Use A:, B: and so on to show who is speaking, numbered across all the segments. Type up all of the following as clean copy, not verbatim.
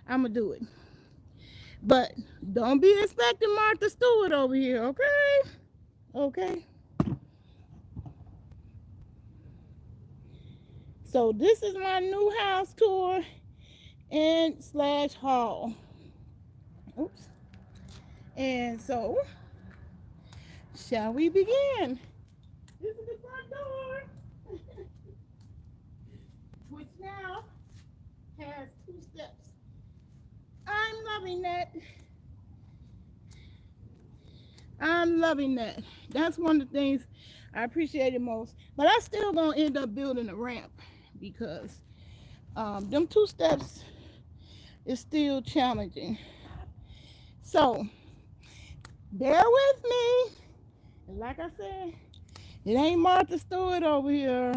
A: I'm gonna do it. But don't be expecting Martha Stewart over here, okay? Okay. So this is my new house tour and slash haul. Oops. And so, shall we begin? This is the front door, which now has 2 steps. I'm loving that. I'm loving that. That's one of the things I appreciate it most. But I still gonna end up building a ramp because them 2 steps is still challenging. So bear with me. And like I said, it ain't Martha Stewart over here.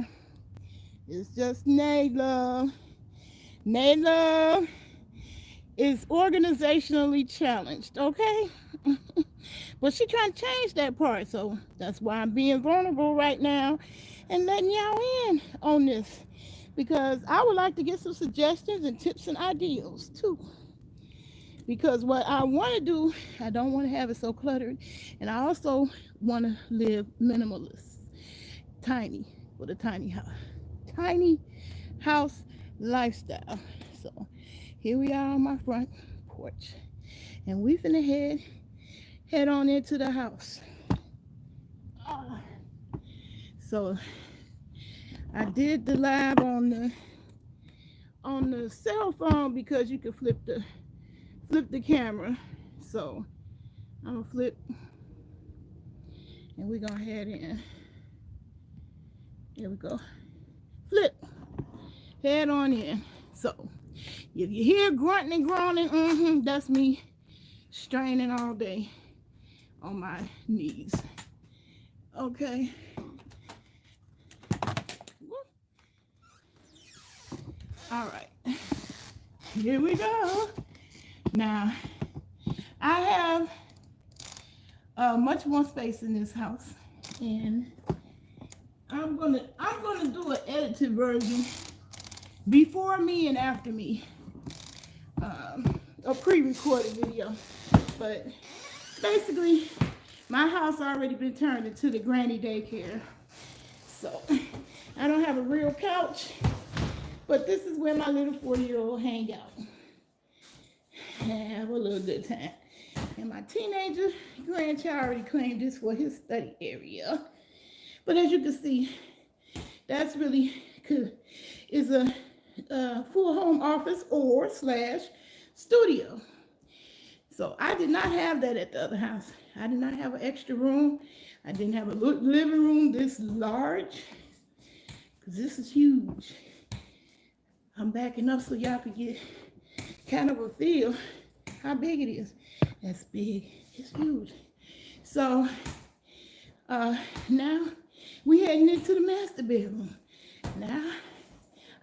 A: It's just Nayla. Nayla is organizationally challenged, okay? But she trying to change that part, so that's why I'm being vulnerable right now and letting y'all in on this. Because I would like to get some suggestions and tips and ideas too. Because what I want to do, I don't want to have it so cluttered, and I also want to live minimalist, tiny, with a tiny house lifestyle. So here we are on my front porch, and we finna head on into the house. So I did the live on the cell phone because you can flip the camera. So I'm gonna flip, and we're gonna head in. There we go. Flip. Head on in. So if you hear grunting and groaning, that's me straining all day on my knees. Okay. All right. Here we go. Now I have much more space in this house, and I'm gonna do an edited version before me and after me, a pre-recorded video. But basically, my house already been turned into the granny daycare, so I don't have a real couch, but this is where my little 4-year-old hang out and have a little good time. And my teenager grandchild already claimed this for his study area. But as you can see, that's really good. Is a full home office or slash studio. So I did not have that at the other house. I did not have an extra room. I didn't have a living room this large, because this is huge. I'm backing up so y'all can get kind of a feel how big it is. That's big. It's huge. So now we heading into the master bedroom. Now,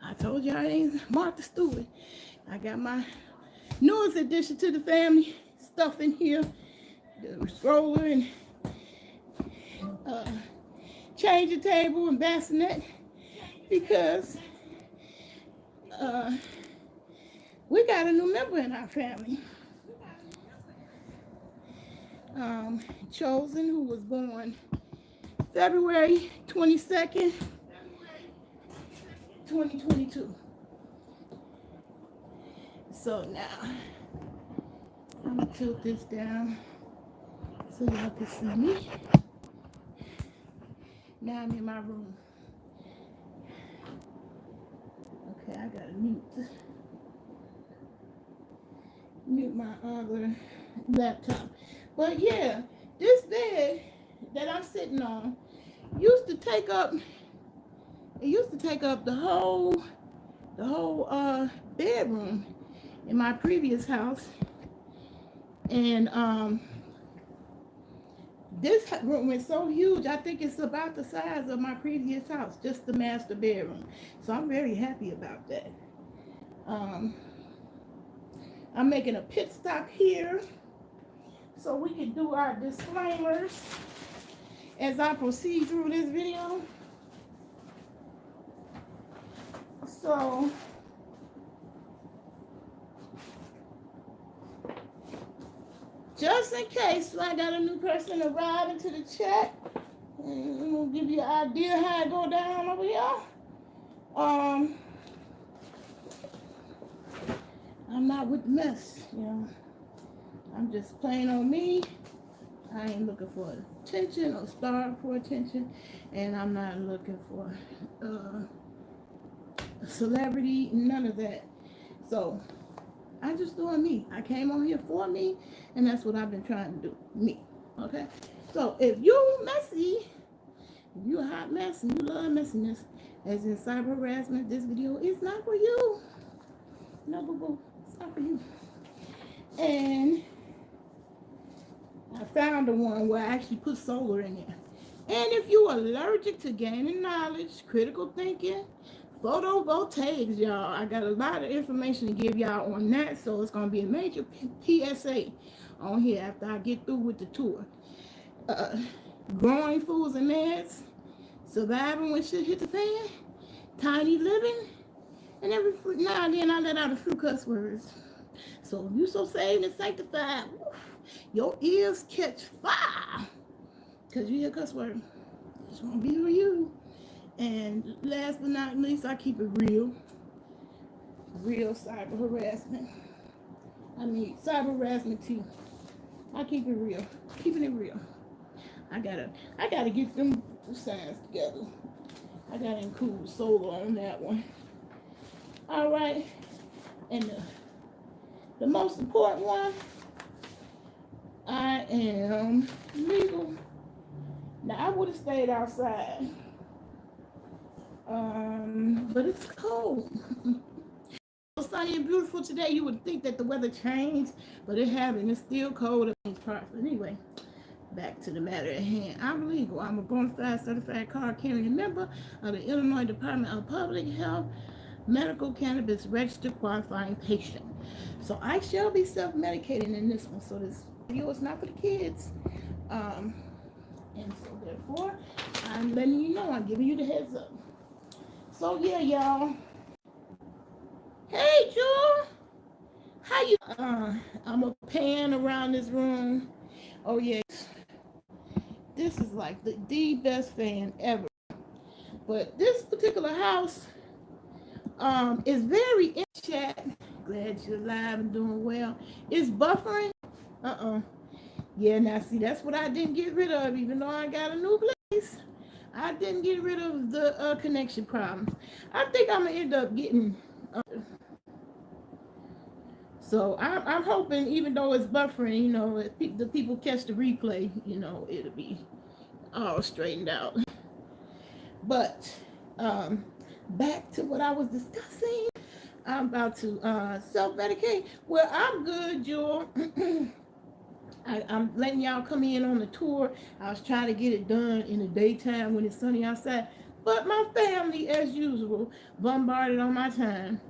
A: I told y'all it ain't Martha Stewart. I got my newest addition to the family stuff in here. The stroller and changing table and bassinet, because we got a new member in our family. Chosen, who was born February 22nd, 2022. So now, I'm gonna tilt this down so y'all can see me. Now I'm in my room. Okay, I gotta mute my other laptop. But yeah, this bed that I'm sitting on used to take up the whole bedroom in my previous house. And this room is so huge, I think it's about the size of my previous house, just the master bedroom. So I'm very happy about that. I'm making a pit stop here so we can do our disclaimers as I proceed through this video. So just in case I got a new person arriving to the chat, and I'm gonna give you an idea how it go down over here. I'm not with the mess, you know. I'm just playing on me. I ain't looking for attention or starving for attention, and I'm not looking for a celebrity, none of that. So I just doing me. I came on here for me, and that's what I've been trying to do, me. Okay. So if you messy, if you a hot mess and you love messiness, as in cyber harassment, this video is not for you. No, boo boo, it's not for you. And I found the one where I actually put solar in there. And if you're allergic to gaining knowledge, critical thinking, photovoltaics, y'all, I got a lot of information to give y'all on that. So it's going to be a major PSA on here after I get through with the tour. Growing foods and meds, surviving when shit hit the fan, tiny living, and every now and then I let out a few cuss words. So if you so saved and sanctified, your ears catch fire because you hear cuss words. It's gonna be for you. And last but not least, I keep it real. Real cyber harassment. I mean cyber harassment too. I keep it real. Keeping it real. I gotta get them two sides together. I gotta include solo on that one. All right. And the most important one, I am legal. Now I would have stayed outside, but it's cold. It's sunny and beautiful today. You would think that the weather changed, but it hasn't. It's still cold. Anyway, back to the matter at hand. I'm legal. I'm a bona fide certified card carrying member of the Illinois Department of Public Health medical cannabis registered qualifying patient. So I shall be self-medicating in this one. So this video is not for the kids. And so therefore, I'm letting you know, I'm giving you the heads up. So yeah, y'all. Hey, Joe. How you? I'm a pan around this room. Oh yeah. This is like the best fan ever. But this particular house is very in chat. Glad you're alive and doing well. It's buffering. Yeah, now see, that's what I didn't get rid of, even though I got a new place. I didn't get rid of the connection problems. I think I'm gonna end up getting. So I'm hoping, even though it's buffering, you know, if the people catch the replay, you know, it'll be all straightened out. But back to what I was discussing. I'm about to self-medicate. Well, I'm good, Jewel. I'm letting y'all come in on the tour. I was trying to get it done in the daytime when it's sunny outside. But my family, as usual, bombarded on my time.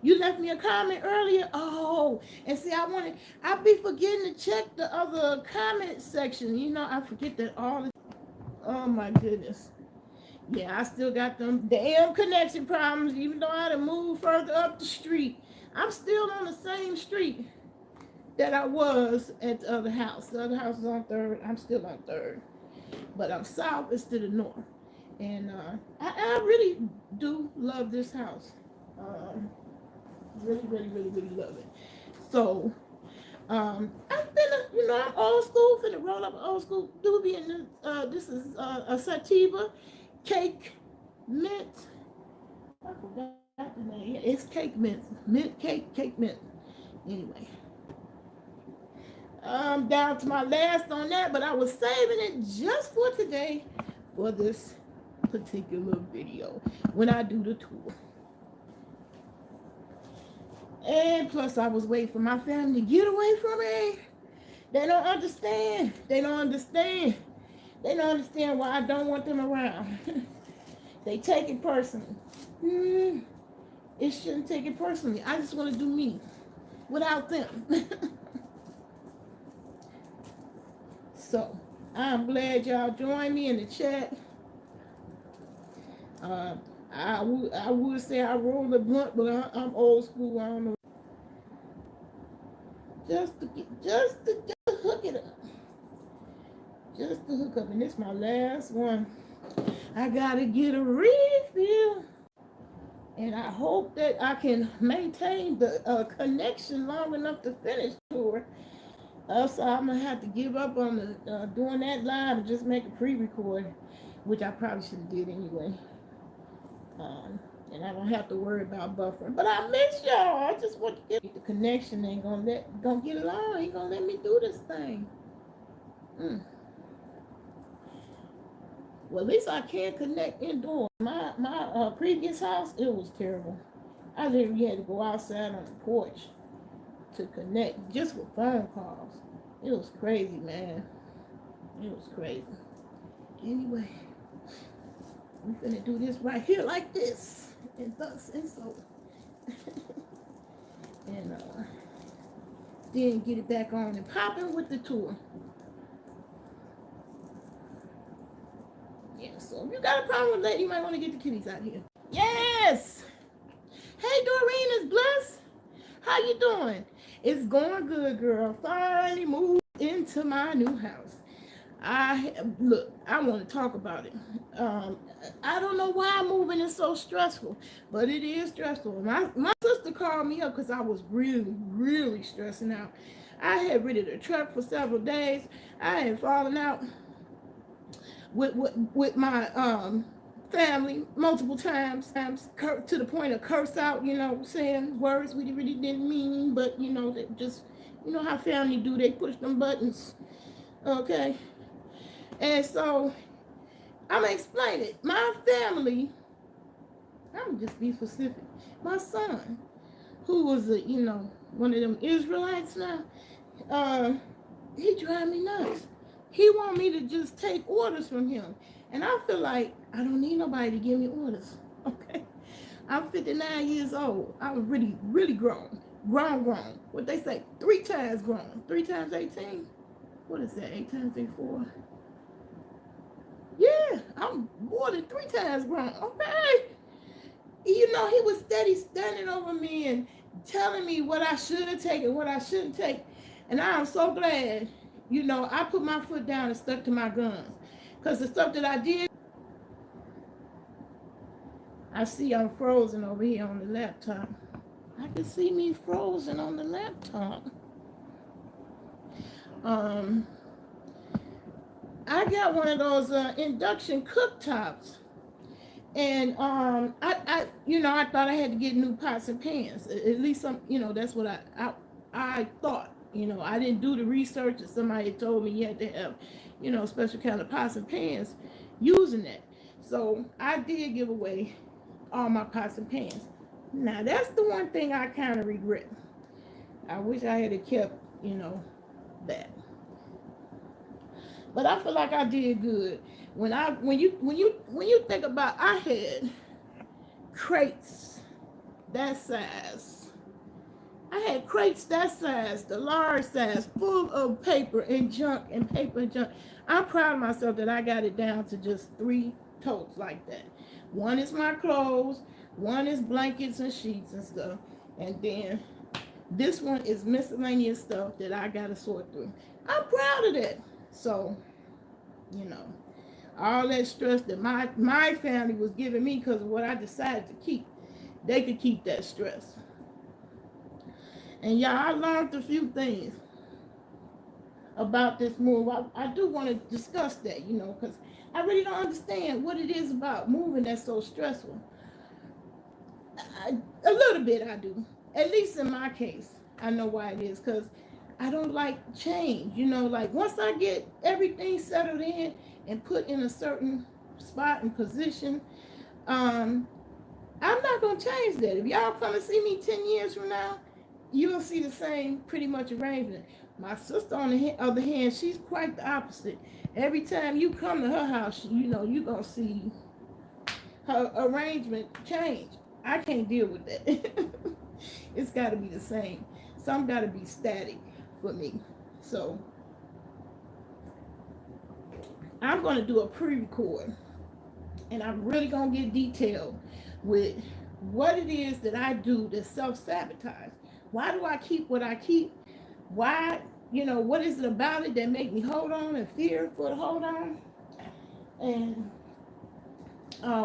A: You left me a comment earlier. Oh, and see, I be forgetting to check the other comment section. You know, I forget that all the, oh my goodness. Yeah, I still got them damn connection problems, even though I had to move further up the street. I'm still on the same street that I was at the other house. The other house is on 3rd. I'm still on 3rd. But I'm south instead of north. And I really do love this house. Really, really, really, really love it. So, I'm old school, finna roll up an old school doobie, and this is a sativa cake mint. I forgot the name. It's cake mint. Mint cake mint. Anyway. I'm down to my last on that, but I was saving it just for today for this particular video when I do the tour. And plus I was waiting for my family to get away from me. They don't understand. They don't understand. They don't understand why I don't want them around. They take it personally. It shouldn't take it personally. I just want to do me without them. So, I'm glad y'all joined me in the chat. I would say I roll the blunt, but I'm old school. I don't know. Just to hook it up. Just to hook up. And this is my last one. I gotta get a refill. And I hope that I can maintain the connection long enough to finish the tour. So I'm gonna have to give up on the doing that live and just make a pre-record, which I probably should have did anyway. And I don't have to worry about buffering. But I miss y'all. I just want to get the connection. Ain't gonna get along. Ain't gonna let me do this thing. Well, at least I can connect indoors. My previous house, it was terrible. I literally had to go outside on the porch to connect just for phone calls. It was crazy, man. It was crazy. Anyway, we're gonna do this right here like this, and thus and so, and then get it back on and popping with the tour. Yeah, so if you got a problem with that, you might want to get the kitties out here. Yes. Hey, Doreen, is Bliss. How you doing? It's going good, girl. Finally moved into my new house. I want to talk about it. I don't know why moving is so stressful, but it is stressful. My sister called me up because I was really, really stressing out. I had ridden the truck for several days. I had fallen out with my family multiple times to the point of curse out, saying words we really didn't mean, but that just, how family do, they push them buttons. Okay. And so I'm gonna explain it. My family, I'm gonna just be specific. My son, who was one of them Israelites now, he drive me nuts. He want me to just take orders from him. And I feel like I don't need nobody to give me orders. Okay. I'm 59 years old. I'm really, really grown. Grown. What they say, 3 times grown. 3 times 18? What is that? 8 times 84? Yeah, I'm more than 3 times grown. Okay. He was steady standing over me and telling me what I should have taken, what I shouldn't take. And I am so glad, I put my foot down and stuck to my guns. Because the stuff that I did, I see I'm frozen over here on the laptop. I can see me frozen on the laptop. I got one of those induction cooktops. And I thought I had to get new pots and pans. At least that's what I thought. I didn't do the research that somebody told me you had to have, special kind of pots and pans using that. So I did give away all my pots and pans. Now that's the one thing I kind of regret. I wish I had kept, that. But I feel like I did good. When you think about, I had crates that size. I had crates that size, the large size, full of paper and junk. I'm proud of myself that I got it down to just 3 totes like that. One is my clothes, one is blankets and sheets and stuff, and then this one is miscellaneous stuff that I gotta sort through. I'm proud of that. So, all that stress that my family was giving me because of what I decided to keep, they could keep that stress. And I learned a few things about this move. I do want to discuss that, because I really don't understand what it is about moving that's so stressful. A little bit I do. At least in my case, I know why it is, because I don't like change. Like once I get everything settled in and put in a certain spot and position, I'm not going to change that. If y'all come to see me 10 years from now, you'll see the same pretty much arrangement. My sister, on the other hand, she's quite the opposite. Every time you come to her house, you're going to see her arrangement change. I can't deal with that. It's got to be the same. Some got to be static for me. So I'm going to do a pre-record, and I'm really going to get detailed with what it is that I do to self-sabotage. Why do I keep what I keep? Why you know, what is it about it that make me hold on and fear for the hold on? And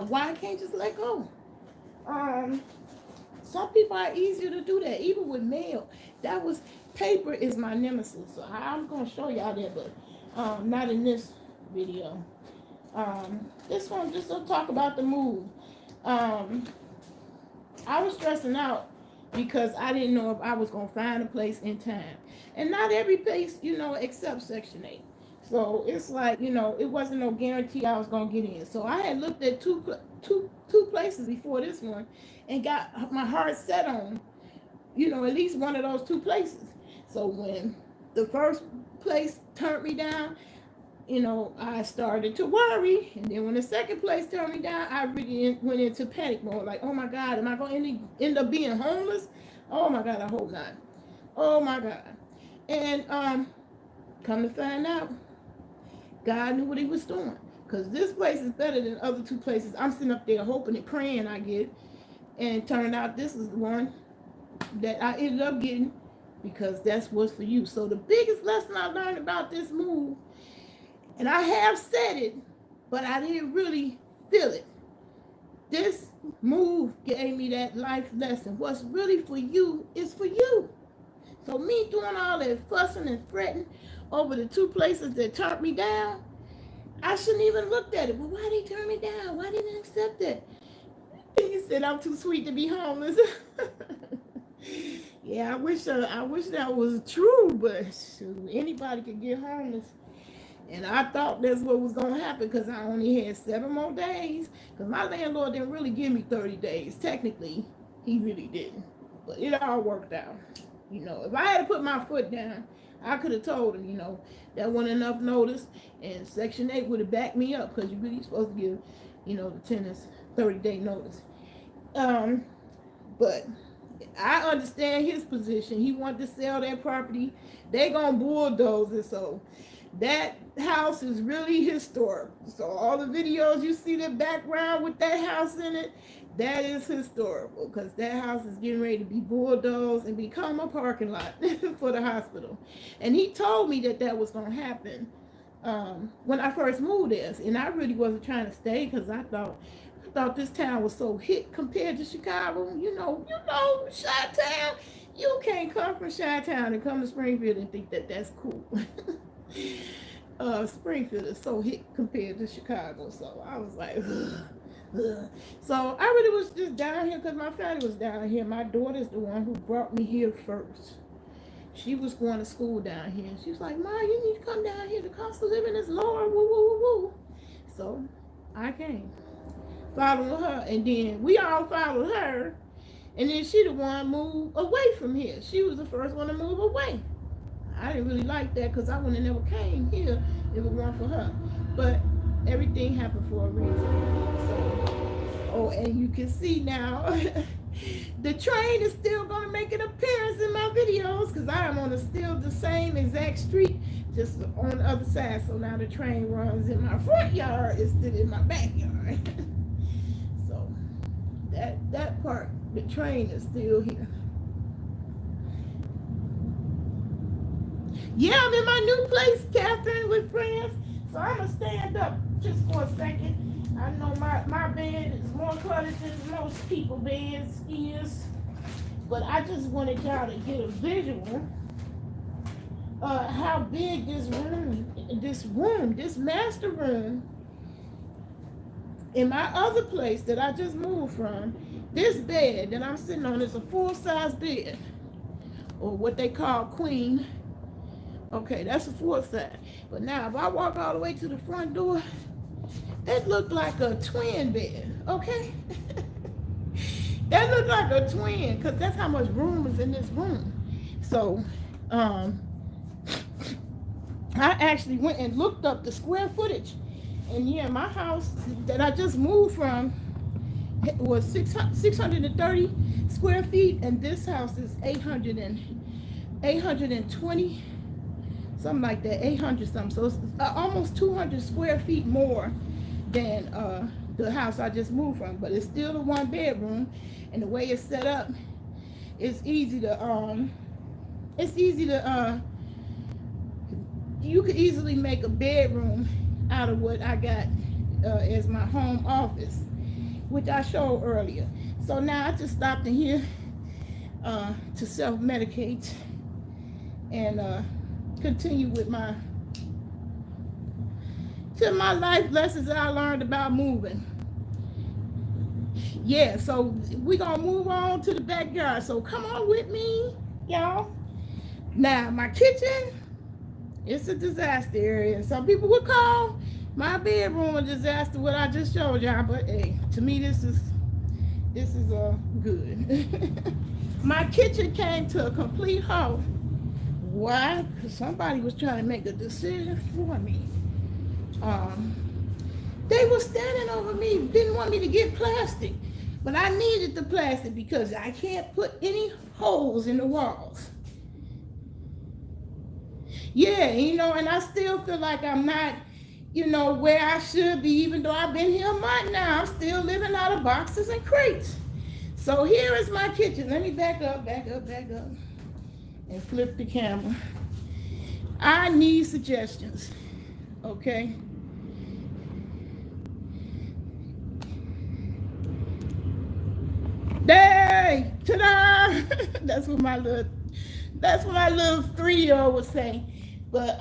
A: why I can't just let go? Um, some people are easier to do that, even with mail. That was paper is my nemesis. So I'm gonna show y'all that, but not in this video. This one just to talk about the move. Um, I was stressing out because I didn't know if I was gonna find a place in time, and not every place, you know, accepts Section 8. So it's like, you know, it wasn't no guarantee I was gonna get in. So I had looked at two places before this one, and got my heart set on, you know, at least one of those two places. So when the first place turned me down, you know, I started to worry. And then when the second place turned me down, I really went into panic mode. Like, oh my God, am I going to end up being homeless? Oh my God, I hope not. Oh my God. And come to find out, God knew what he was doing. Because this place is better than other two places. I'm sitting up there hoping and praying I get. And it turned out this is the one that I ended up getting, because that's what's for you. So the biggest lesson I learned about this move, and I have said it, but I didn't really feel it. This move gave me that life lesson. What's really for you is for you. So me doing all that fussing and fretting over the two places that turned me down, I shouldn't even looked at it. Well, why they turn me down? Why didn't they accept it? He said I'm too sweet to be homeless. Yeah, I wish that was true, but shoot, anybody could get homeless. And I thought that's what was going to happen, because I only had 7 more days. Because my landlord didn't really give me 30 days. Technically, he really didn't. But it all worked out. You know, if I had to put my foot down, I could have told him, you know, that wasn't enough notice. And Section 8 would have backed me up, because you're really supposed to give, you know, the tenants 30-day notice. But I understand his position. He wanted to sell that property. They gonna bulldoze it. So that house is really historic. So all the videos you see the background with that house in it, that is historical, because that house is getting ready to be bulldozed and become a parking lot for the hospital. And he told me that that was gonna happen when I first moved there, and I really wasn't trying to stay, because I thought this town was so hit compared to Chicago. You know, Chi-Town. You can't come from Chi-Town and come to Springfield and think that that's cool. Springfield is so hit compared to Chicago. So I was like, ugh, ugh. So I really was just down here because my family was down here. My daughter's the one who brought me here first. She was going to school down here. She was like, Ma, you need to come down here. The cost of living is lower. Woo, woo, woo, woo. So I came. Following her, and then we all followed her, and then she the one moved away from here. She was the first one to move away. I didn't really like that, because I wouldn't have never came here if it weren't for her. But everything happened for a reason. So, oh, and you can see now the train is still gonna make an appearance in my videos, because I am on still the same exact street, just on the other side. So now the train runs in my front yard instead of in my backyard. That part, the train is still here. Yeah, I'm in my new place, Catherine, with friends. So I'm going to stand up just for a second. I know my bed is more cluttered than most people's beds is. But I just wanted y'all to get a visual how big this master room, in my other place that I just moved from, this bed that I'm sitting on is a full-size bed, or what they call queen. Okay, that's a full size. But now, if I walk all the way to the front door, that looked like a twin bed, okay? That looked like a twin, because that's how much room is in this room. So, I actually went and looked up the square footage. And yeah, my house that I just moved from was 630 square feet, and this house is 820, something like that, 800 something. So it's almost 200 square feet more than the house I just moved from. But it's still a 1-bedroom, and the way it's set up, it's easy to you could easily make a bedroom out of what I got as my home office, which I showed earlier. So now I just stopped in here to self-medicate and continue with my life lessons that I learned about moving. Yeah, so we're gonna move on to the backyard. So come on with me, y'all. Now my kitchen, it's a disaster area. And some people would call my bedroom a disaster, what I just showed y'all, but hey, to me this is good. My kitchen came to a complete halt. Why? Because somebody was trying to make a decision for me. They were standing over me, didn't want me to get plastic, but I needed the plastic because I can't put any holes in the walls. Yeah, and I still feel like I'm not, where I should be, even though I've been here a month now. I'm still living out of boxes and crates. So here is my kitchen. Let me back up, and flip the camera. I need suggestions, okay? Hey, ta-da! That's what my little 3-year-old would say. But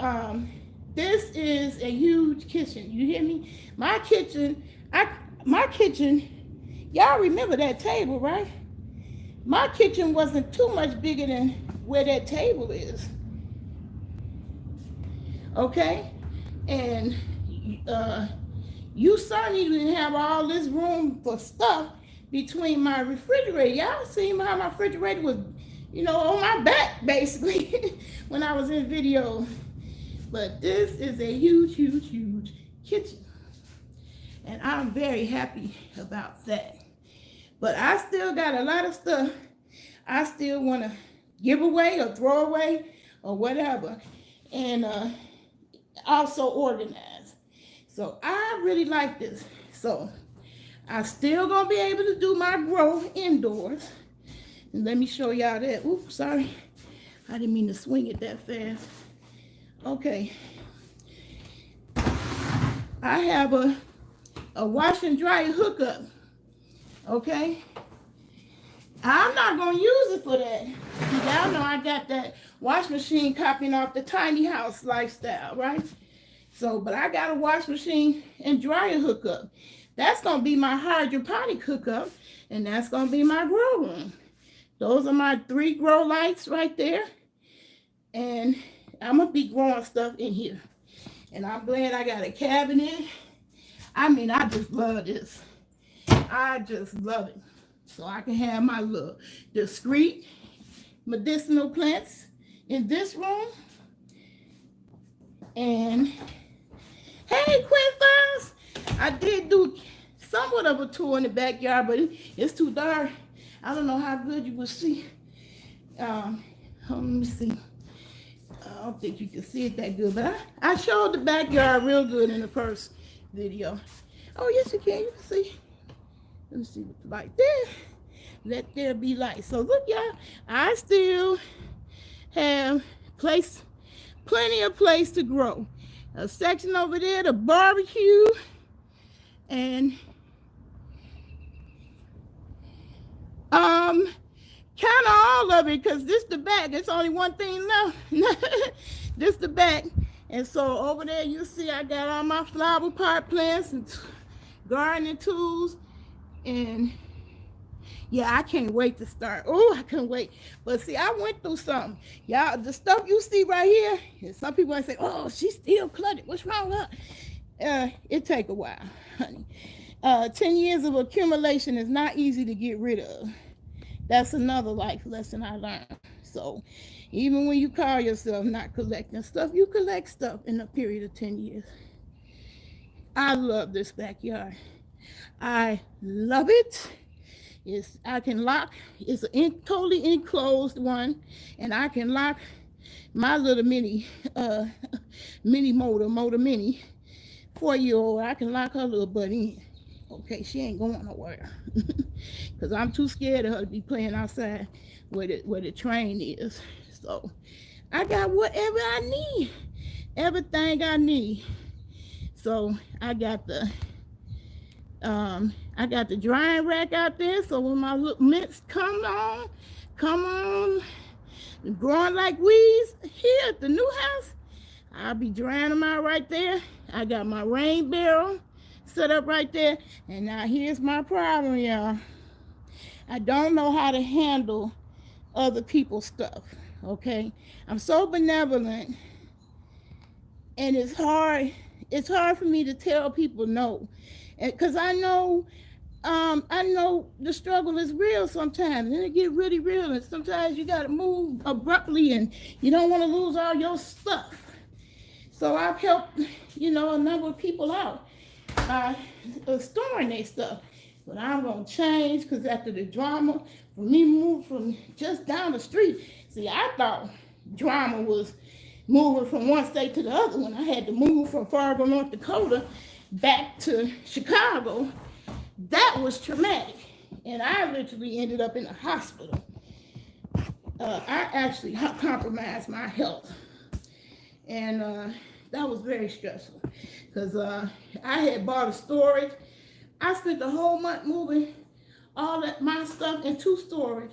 A: this is a huge kitchen. You hear me? My kitchen, y'all remember that table, right? My kitchen wasn't too much bigger than where that table is. Okay? And you certainly didn't have all this room for stuff between my refrigerator. Y'all seen how my refrigerator was, on my back, basically, when I was in video. But this is a huge, huge, huge kitchen. And I'm very happy about that. But I still got a lot of stuff I still want to give away or throw away or whatever. And also organize. So I really like this. So I still gonna be able to do my growth indoors. And let me show y'all that. Oops, sorry. I didn't mean to swing it that fast. Okay. I have a wash and dryer hookup. Okay. I'm not gonna use it for that. Y'all know I got that wash machine copying off the tiny house lifestyle, right? So, but I got a wash machine and dryer hookup. That's gonna be my hydroponic hookup, and that's gonna be my grow room. Those are my 3 grow lights right there. And I'm gonna be growing stuff in here. And I'm glad I got a cabinet. I mean, I just love this. I just love it. So I can have my little discreet medicinal plants in this room. And hey, Quinfers, I did do somewhat of a tour in the backyard, but it's too dark. I don't know how good you will see. Let me see. I don't think you can see it that good, but I showed the backyard real good in the first video. Oh, yes, you can. You can see. Let me see what the light there. Let there be light. So look, y'all, I still have plenty of place to grow. A section over there to barbecue, and kind of all of it, because this the back. There's only one thing left. This the back. And so over there you see I got all my flower pot plants and gardening tools. And yeah, I can't wait to start. Oh, I can't wait. But see, I went through something. Y'all, the stuff you see right here, and some people might say, oh, she's still cluttered. What's wrong with her? It take a while, honey. 10 years of accumulation is not easy to get rid of. That's another life lesson I learned. So even when you call yourself not collecting stuff, you collect stuff in a period of 10 years. I love this backyard. I love it. I can lock. It's a totally enclosed one, and I can lock my little mini motor mini 4-year-old. I can lock her little butt in. Okay, she ain't going nowhere because I'm too scared of her to be playing outside where the train is. So I got whatever I need. everything I need. So I got the drying rack out there. So when my mints come on, growing like weeds here at the new house, I'll be drying them out right there. I got my rain barrel set up right there. And now here's my problem, y'all. I don't know how to handle other people's stuff. Okay, I'm so benevolent, and it's hard. It's hard for me to tell people no, because I know the struggle is real sometimes, and it get really real. And sometimes you gotta move abruptly, and you don't want to lose all your stuff. So I've helped, a number of people out by storing their stuff. But I'm gonna change because after the drama, for me moved from just down the street. See, I thought drama was moving from one state to the other. When I had to move from Fargo, North Dakota, back to Chicago, that was traumatic. And I literally ended up in a hospital. I actually compromised my health. And that was very stressful because I had bought a storage. I spent the whole month moving all that my stuff into storage,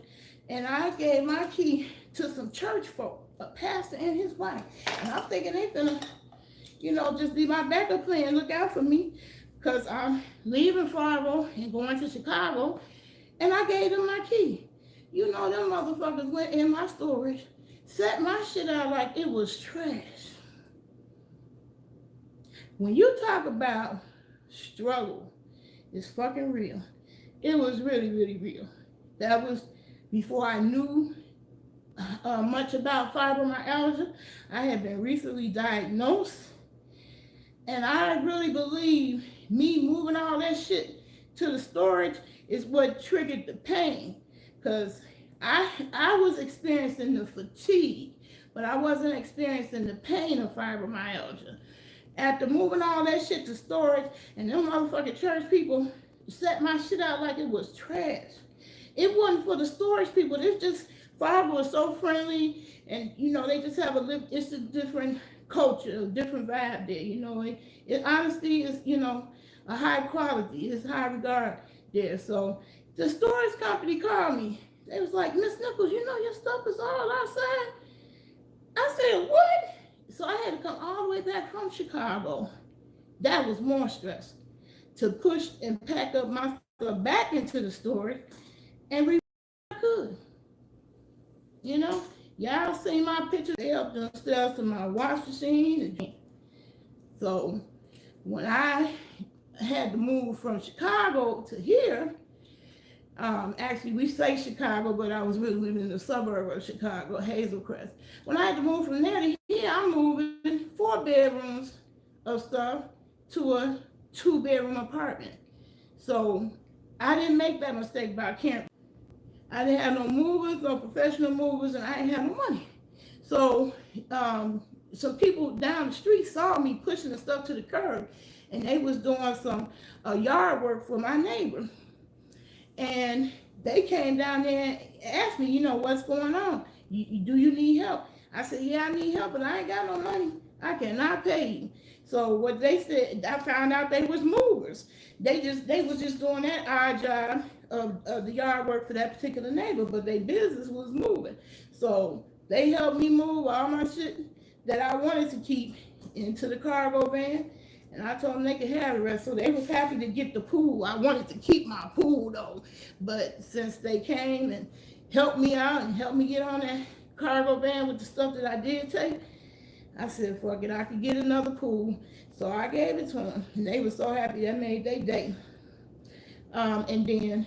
A: and I gave my key to some church folk, a pastor and his wife. And I'm thinking they finna, just be my backup plan, look out for me, because I'm leaving Fargo and going to Chicago, and I gave them my key. Them motherfuckers went in my storage, set my shit out like it was trash. When you talk about struggle, it's fucking real. It was really, really real. That was before I knew much about fibromyalgia. I had been recently diagnosed, and I really believe me moving all that shit to the storage is what triggered the pain, because I was experiencing the fatigue, but I wasn't experiencing the pain of fibromyalgia. After moving all that shit to storage, and them motherfucking church people set my shit out like it was trash. It wasn't for the storage people. It's just, Fargo is so friendly, and they just have it's a different culture, a different vibe there. It honestly is, a high quality. It's high regard there. So the storage company called me. They was like, Miss Nichols, your stuff is all outside. I said, what? So I had to come all the way back from Chicago. That was more stress, to push and pack up my stuff back into the storage and I could. Y'all seen my pictures. They helped themselves to my wash machine. So when I had to move from Chicago to here, actually we say Chicago, but I was really living in the suburb of Chicago, Hazel Crest. When I had to move from there to here, I'm moving 4 bedrooms of stuff to a 2-bedroom apartment. So I didn't make that mistake by camping. I didn't have no movers, no professional movers, and I didn't have no money. So some people down the street saw me pushing the stuff to the curb, and they was doing some yard work for my neighbor. And they came down there and asked me, what's going on? Do you need help? I said, yeah, I need help, but I ain't got no money. I cannot pay you. So what they said, I found out they was movers. They was just doing that odd job of the yard work for that particular neighbor, but their business was moving. So they helped me move all my shit that I wanted to keep into the cargo van, and I told them they could have the rest. So they was happy to get the pool. I wanted to keep my pool though, but since they came and helped me out and helped me get on that cargo van with the stuff that I did take, I said, fuck it, I could get another pool. So I gave it to them, and they were so happy. That made their day. And then,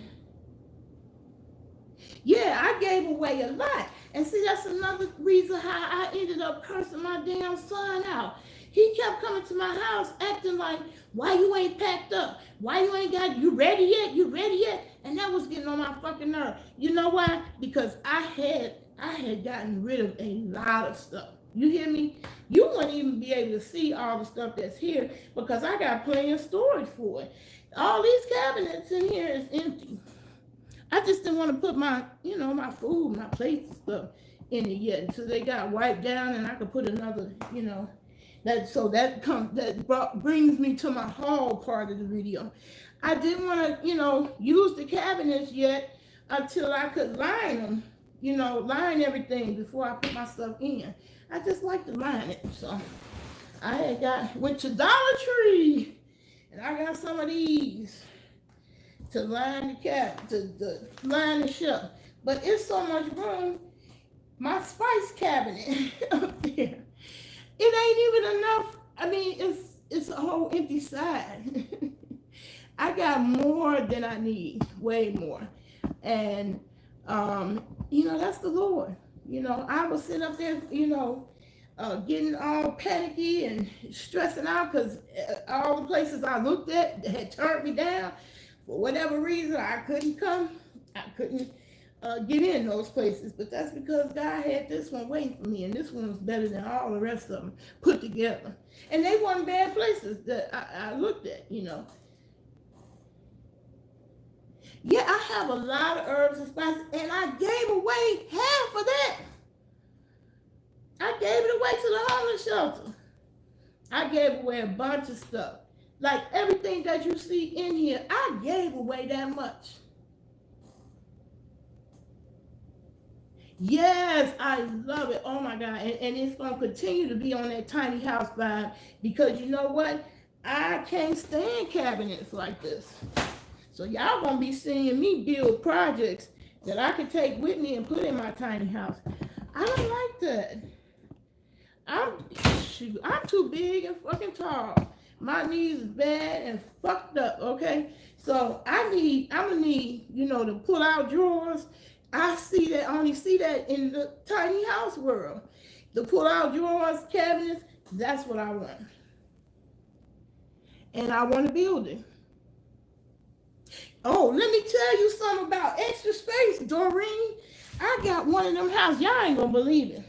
A: yeah, I gave away a lot. And see, that's another reason how I ended up cursing my damn son out. He kept coming to my house acting like, why you ain't packed up? Why you ain't got, you ready yet? You ready yet? And that was getting on my fucking nerve. You know why? Because I had gotten rid of a lot of stuff. You hear me? You wouldn't even be able to see all the stuff that's here because I got plenty of storage for it. All these cabinets in here is empty. I just didn't want to put my, my food, my plates and stuff in it yet until they got wiped down and I could put another, Brings me to my haul part of the video. I didn't want to, use the cabinets yet until I could line them, line everything before I put my stuff in. I just like to line it. So I went to Dollar Tree and I got some of these to line the to line the shelf. But it's so much room. My spice cabinet up there, it ain't even enough. I mean, it's a whole empty side. I got more than I need, way more. And that's the Lord. I was sitting up there, getting all panicky and stressing out because all the places I looked at had turned me down. For whatever reason, I couldn't get in those places. But that's because God had this one waiting for me, and this one was better than all the rest of them put together. And they weren't bad places that I looked at, Yeah, I have a lot of herbs and spices, and I gave away half of that. I gave it away to the homeless shelter. I gave away a bunch of stuff. Like everything that you see in here, I gave away that much. Yes, I love it. Oh my God. And it's going to continue to be on that tiny house vibe because you know what? I can't stand cabinets like this. So y'all going to be seeing me build projects that I can take with me and put in my tiny house. I don't like that. I'm too big and fucking tall. My knees is bad and fucked up, okay? So I'm gonna need, to pull out drawers. I only see that in the tiny house world. The pull out drawers, cabinets, that's what I want. And I want to build it. Oh, let me tell you something about Extra Space, Doreen. I got one of them houses. Y'all ain't gonna believe it.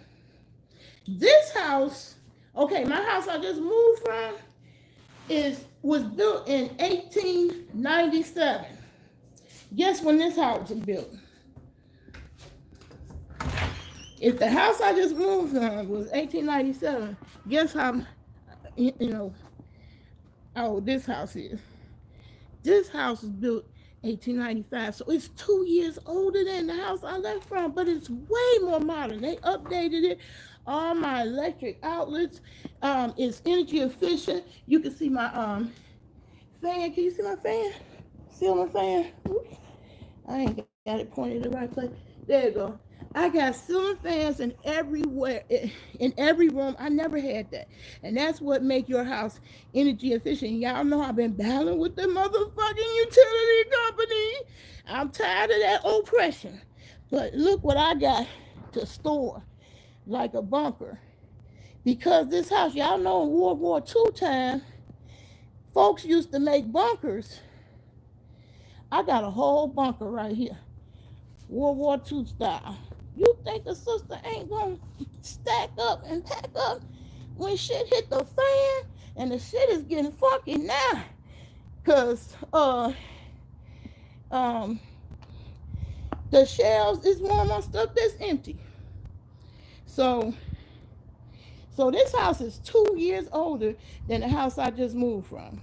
A: This house, okay, my house I just moved from was built in 1897. Guess when this house was built? If the house I just moved from was 1897, guess how, how old this house is? This house was built 1895, so it's 2 years older than the house I left from, but it's way more modern. They updated it. All my electric outlets is energy efficient. You can see my fan. Can you see my fan? Ceiling fan. Oops. I ain't got it pointed in the right place. There you go. I got ceiling fans in everywhere, in every room. I never had that. And that's what make your house energy efficient. Y'all know I've been battling with the motherfucking utility company. I'm tired of that oppression. But look what I got to store like a bunker. Because this house, y'all know in World War II time, folks used to make bunkers. I got a whole bunker right here. World War II style. You think the sister ain't gonna stack up and pack up when shit hit the fan? And the shit is getting funky now. Cause the shelves is more of my stuff that's empty. So this house is 2 years older than the house I just moved from.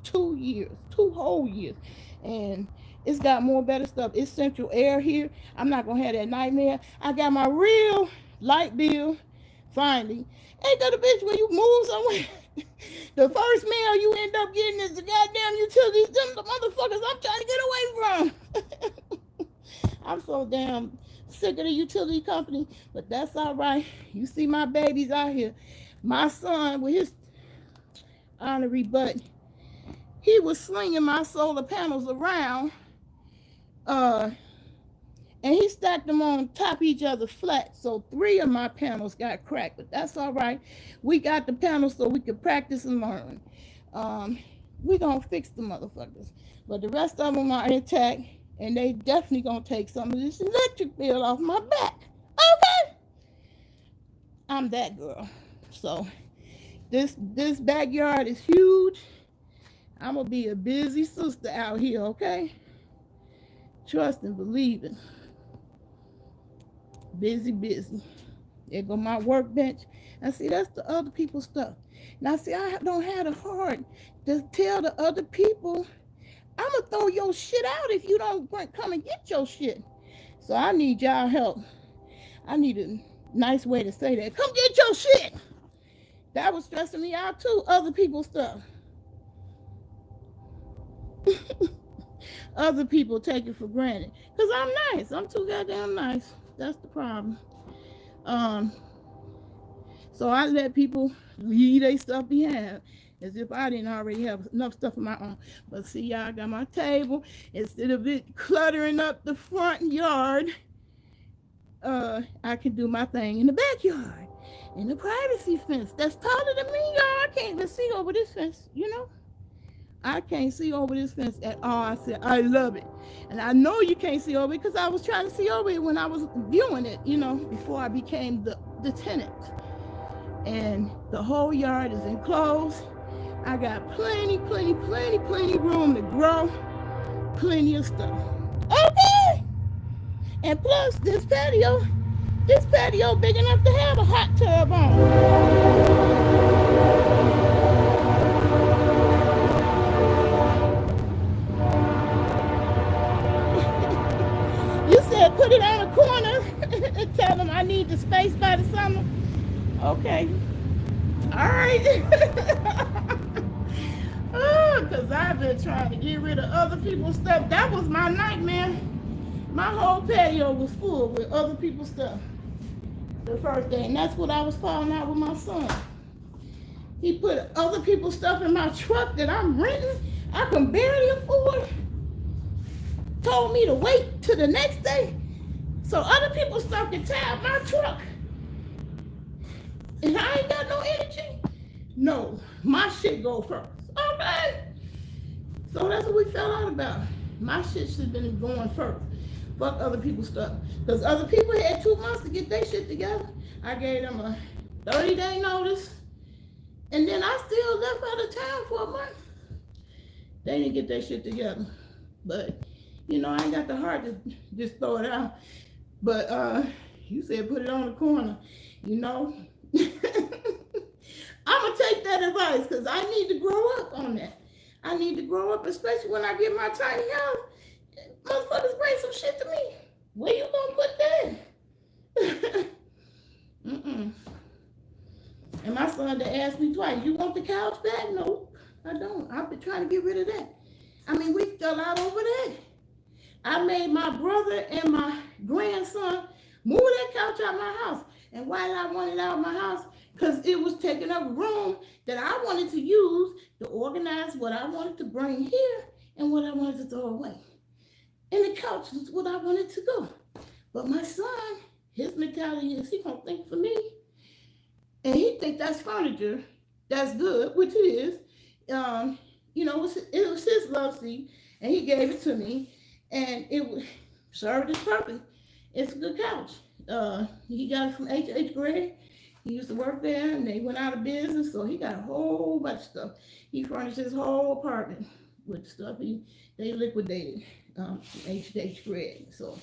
A: 2 years, 2 whole years. And it's got more better stuff. It's central air here. I'm not gonna have that nightmare. I got my real light bill finally. Ain't that a bitch when you move somewhere? The first mail you end up getting is the goddamn utilities, them the motherfuckers I'm trying to get away from. I'm so damn sick of the utility company, but that's all right. You see my babies out here. My son with his honorary butt, he was slinging my solar panels around, and he stacked them on top of each other flat. So 3 of my panels got cracked, but that's all right. We got the panels so we could practice and learn. We gonna fix the motherfuckers, but the rest of them are intact, and they definitely gonna take some of this electric bill off my back. Okay, I'm that girl. So this backyard is huge. I'm gonna be a busy sister out here, okay? Trust and believe it. Busy. There go my workbench. Now see, that's the other people's stuff. Now see, I don't have the heart to tell the other people, I'm gonna throw your shit out if you don't come and get your shit. So I need y'all help. I need a nice way to say that. Come get your shit. That was stressing me out too. Other people's stuff. Other people take it for granted. Cause I'm nice. I'm too goddamn nice. That's the problem. So I let people leave their stuff behind as if I didn't already have enough stuff of my own. But see, y'all, I got my table. Instead of it cluttering up the front yard, I can do my thing in the backyard. In the privacy fence that's taller than me, y'all. I can't even see over this fence, you know? I can't see over this fence at all. I said, I love it. And I know you can't see over it because I was trying to see over it when I was viewing it, you know, before I became the tenant. And the whole yard is enclosed. I got plenty room to grow. Plenty of stuff. Okay. And plus this patio big enough to have a hot tub on. You said put it on a corner and tell them I need the space by the summer. Okay. All right. Because I've been trying to get rid of other people's stuff. That was my nightmare. My whole patio was full with other people's stuff the first day. And that's what I was falling out with my son. He put other people's stuff in my truck that I'm renting. I can barely afford. Told me to wait till the next day so other people's stuff can tear out my truck. And I ain't got no energy. No, my shit go first. Okay. So that's what we fell out about. My shit should have been going first. Fuck other people's stuff. Because other people had 2 months to get their shit together. I gave them a 30-day notice. And then I still left out of town for a month. They didn't get their shit together. But, you know, I ain't got the heart to just throw it out. But you said put it on the corner. You know, I'm going to take that advice because I need to grow up on that. I need to grow up, especially when I get my tiny house. Motherfuckers bring some shit to me. Where you going to put that? Mm-mm. And my son asked me twice, you want the couch back? No, I don't. I've been trying to get rid of that. I mean, we fell out over that. I made my brother and my grandson move that couch out of my house. And why did I want it out of my house? Because it was taking up room that I wanted to use to organize what I wanted to bring here and what I wanted to throw away. And the couch was what I wanted to go. But my son, his mentality is he gonna think for me. And he think that's furniture. That's good, which it is. You know, it was his love seat, and he gave it to me. And it served its purpose. It's a good couch. He got it from H.H. Gregg. He used to work there, and they went out of business, so he got a whole bunch of stuff. He furnished his whole apartment with stuff they liquidated H.H. Gregg. So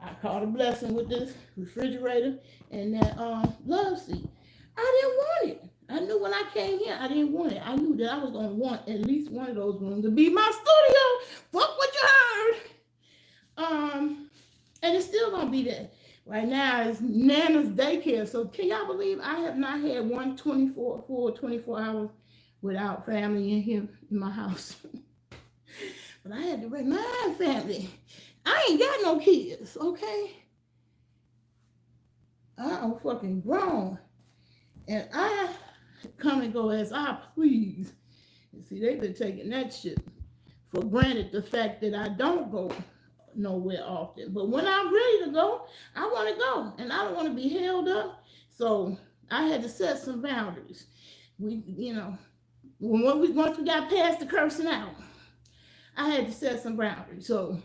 A: I called a blessing with this refrigerator and that love seat. I didn't want it. I knew when I came here, I didn't want it. I knew that I was going to want at least one of those rooms to be my studio. Fuck what you heard. And it's still going to be there. Right now, it's Nana's daycare. So can y'all believe I have not had one 24 hours without family in here in my house. But I had to remind family, I ain't got no kids, okay? I'm fucking grown. And I come and go as I please. And see, they've been taking that shit for granted, the fact that I don't go nowhere often. But when I'm ready to go, I want to go. And I don't want to be held up. So I had to set some boundaries. Once we got past the cursing out, I had to set some boundaries. So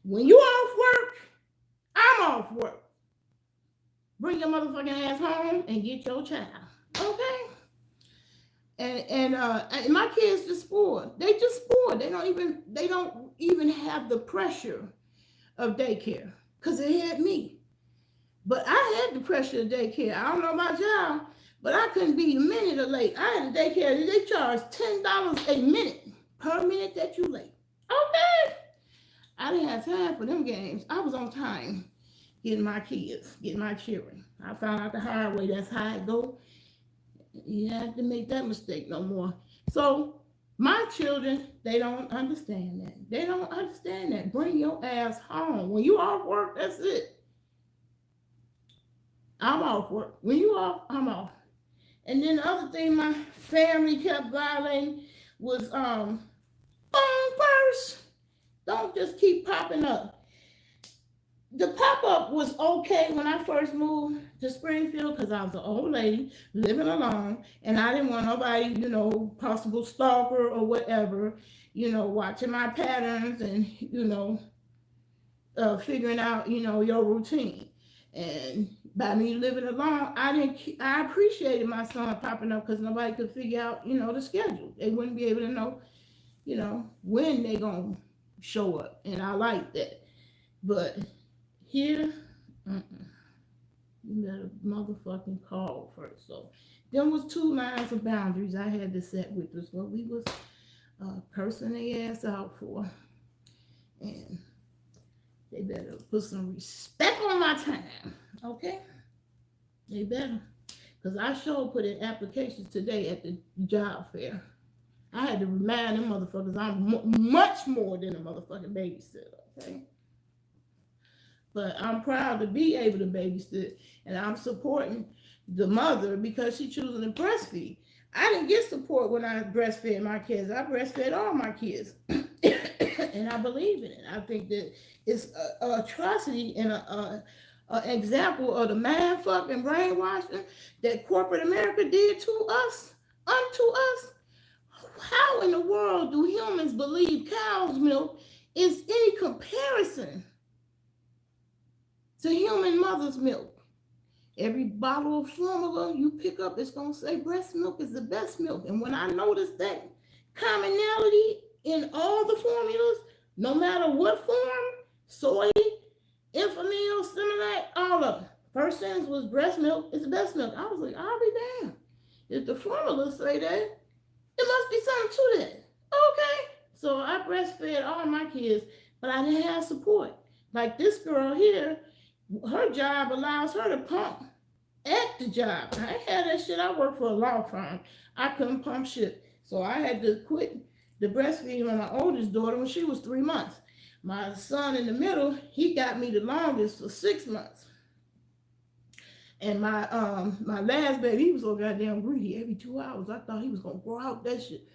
A: when you off work, I'm off work. Bring your motherfucking ass home and get your child. Okay? And my kids just spoiled. They just spoiled. They don't even have the pressure of daycare because it had me. But I had the pressure of daycare. I don't know about y'all, but I couldn't be a minute or late. I had a daycare. They charge $10 a minute per minute that you late. Okay. I didn't have time for them games. I was on time getting my kids, getting my children. I found out the hard way. That's how it go. You have to make that mistake no more. So my children, they don't understand that. They don't understand that. Bring your ass home. When you off work, that's it. I'm off work. When you off, I'm off. And then the other thing my family kept violating was phone first. Don't just keep popping up. The pop-up was okay when I first moved to Springfield because I was an old lady living alone and I didn't want nobody, possible stalker or whatever, watching my patterns and, figuring out, your routine. And by me living alone, I appreciated my son popping up because nobody could figure out, the schedule. They wouldn't be able to know, when they gonna show up. And I like that. But here, you better motherfucking call first. So there was 2 lines of boundaries I had to set with us what we was cursing their ass out for. And they better put some respect on my time, okay? They better. Because I sure put in applications today at the job fair. I had to remind them motherfuckers I'm much more than a motherfucking babysitter, okay? But I'm proud to be able to babysit, and I'm supporting the mother because she's choosing to breastfeed. I didn't get support when I breastfed my kids. I breastfed all my kids, and I believe in it. I think that it's an atrocity and an example of the man fucking brainwashing that corporate America did to us, unto us. How in the world do humans believe cow's milk is any comparison to human mother's milk? Every bottle of formula you pick up is going to say breast milk is the best milk. And when I noticed that commonality in all the formulas, no matter what form, soy, Enfamil, Similac, all of them, first sentence was breast milk is the best milk. I was like, I'll be damned. If the formulas say that, it must be something to that. Okay. So I breastfed all my kids, but I didn't have support. Like this girl here, her job allows her to pump at the job. I had that shit. I worked for a law firm. I couldn't pump shit. So I had to quit the breastfeeding on my oldest daughter when she was 3 months. My son in the middle, he got me the longest for 6 months. And my last baby, he was so goddamn greedy. Every 2 hours, I thought he was gonna grow out that shit.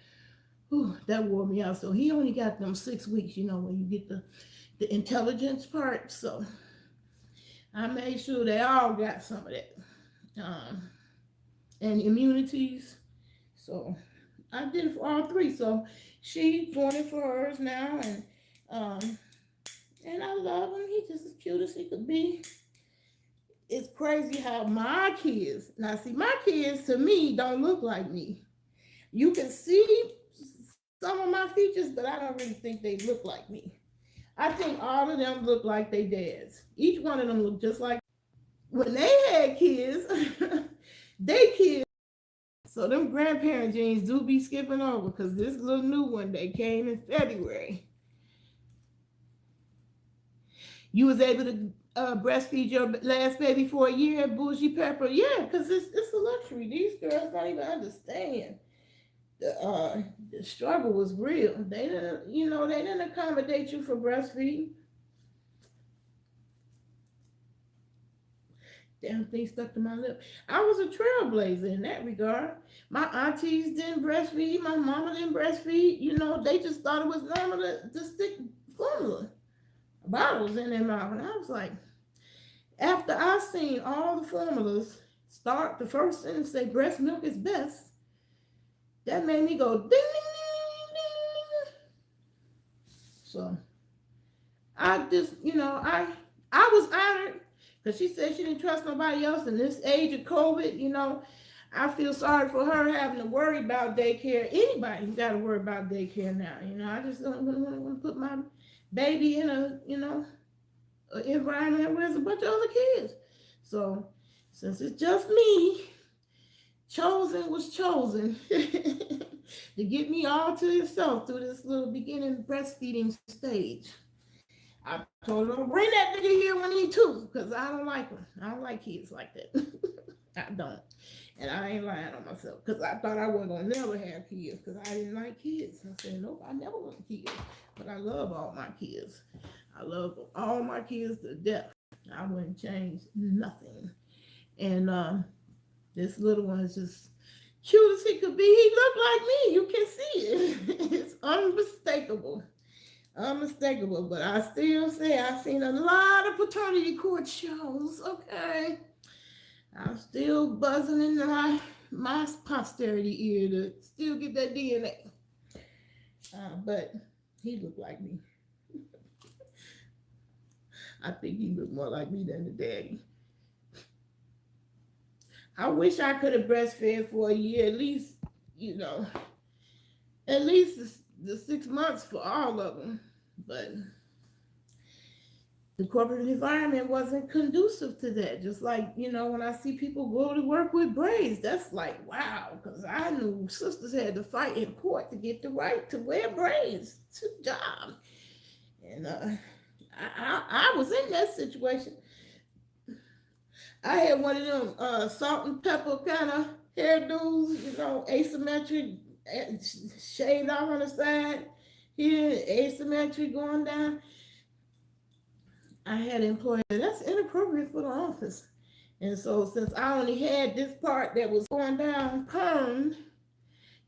A: Whew, that wore me out. So he only got them 6 weeks, when you get the intelligence part. So I made sure they all got some of that. And immunities. So I did it for all 3. So she doing it for hers now, and I love him. He's just as cute as he could be. It's crazy how my kids, now see, my kids to me don't look like me. You can see some of my features, but I don't really think they look like me. I think all of them look like their dads. Each one of them look just like when they had kids, they kids. So them grandparent genes do be skipping over because this little new one that came in February. You was able to breastfeed your last baby for a year at Bougie Pepper? Yeah, because it's a luxury. These girls don't even understand. The struggle was real. They didn't accommodate you for breastfeeding. Damn thing stuck to my lip. I was a trailblazer in that regard. My aunties didn't breastfeed. My mama didn't breastfeed. They just thought it was normal to stick formula bottles in their mouth. And I was like, after I seen all the formulas start the first sentence say breast milk is best, that made me go ding, ding, ding, ding, ding. So I just, I was honored because she said she didn't trust nobody else in this age of COVID. I feel sorry for her having to worry about daycare. Anybody got to worry about daycare now. I just don't want to put my baby in a environment where there's a bunch of other kids. So since it's just me, chosen was chosen to get me all to itself through this little beginning breastfeeding stage. I told him, don't bring that nigga here when he too, because I don't like him. I don't like kids like that. I don't. And I ain't lying on myself, because I thought I wasn't going to never have kids, because I didn't like kids. I said, nope, I never want kids. But I love all my kids. I love all my kids to death. I wouldn't change nothing. And this little one is just cute as he could be. He looked like me. You can see it. It's unmistakable. Unmistakable. But I still say I've seen a lot of paternity court shows. Okay. I'm still buzzing in my posterity ear to still get that DNA. But he looked like me. I think he looked more like me than the daddy. I wish I could have breastfed for a year, at least, at least the 6 months for all of them. But the corporate environment wasn't conducive to that. Just like, when I see people go to work with braids, that's like, wow, because I knew sisters had to fight in court to get the right to wear braids to the job. And I was in that situation. I had one of them salt and pepper kind of hairdos, asymmetric, shaved off on the side, here, asymmetric going down. I had an employee that's inappropriate for the office. And so since I only had this part that was going down perm,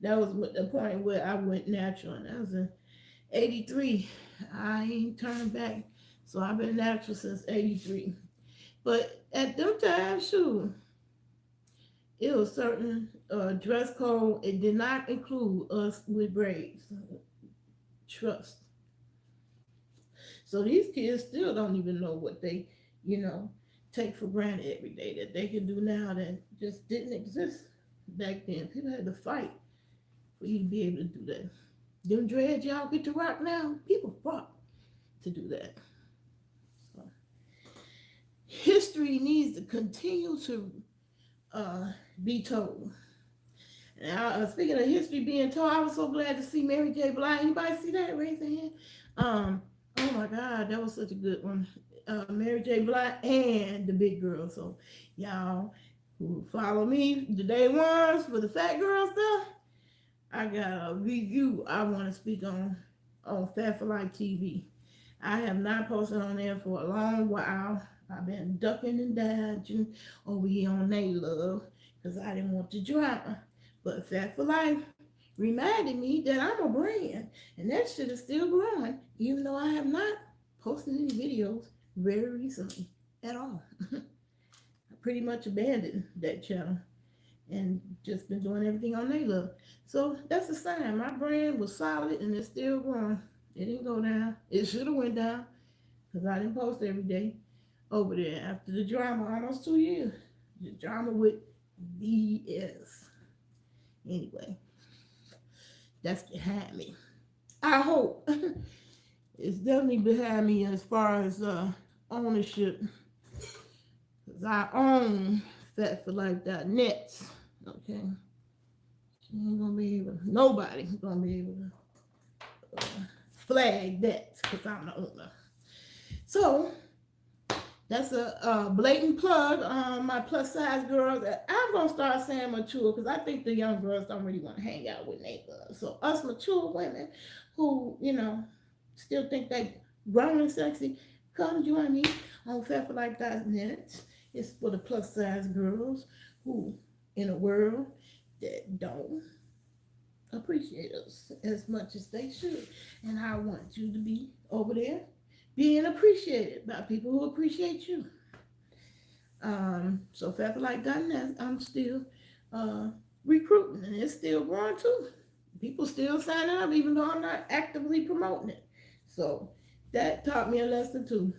A: that was the point where I went natural. And that was in 83. I ain't turned back. So I've been natural since 83. But at them times, shoot, it was certain dress code. It did not include us with braids. Trust. So these kids still don't even know what they, take for granted every day that they can do now that just didn't exist back then. People had to fight for you to be able to do that. Them dreads y'all get to rock now, people fought to do that. So, history needs to continue to be told. Now, speaking of history being told, I was so glad to see Mary J. Blige. Anybody see that? Raise their hand. Oh my God, that was such a good one. Mary J. Blige and the big girl. So y'all who follow me, the day ones for the fat girl stuff, I got a review I want to speak on Fat for Life TV. I have not posted on there for a long while. I've been ducking and dodging over here on They Love because I didn't want the drama. But Fat for Life reminded me that I'm a brand, and that shit is still growing, even though I have not posted any videos very recently at all. I pretty much abandoned that channel and just been doing everything on They Love. So that's a sign. My brand was solid and it's still growing. It didn't go down. It should have went down because I didn't post every day over there after the drama, almost 2 years. The drama with BS. Anyway, that's behind me. I hope it's definitely behind me as far as ownership, because I own fatforlife.net. Okay, ain't gonna be able, nobody gonna be able to flag that because I'm the owner. So that's a blatant plug on my plus size girls. I'm going to start saying mature because I think the young girls don't really want to hang out with neighbors. So us mature women who, still think they grown and sexy, come join me on fatforlife.net. It's for the plus size girls who in a world that don't appreciate us as much as they should. And I want you to be over there being appreciated by people who appreciate you. So fatforlife.net, I'm still recruiting, and it's still growing too. People still signing up, even though I'm not actively promoting it. So that taught me a lesson too.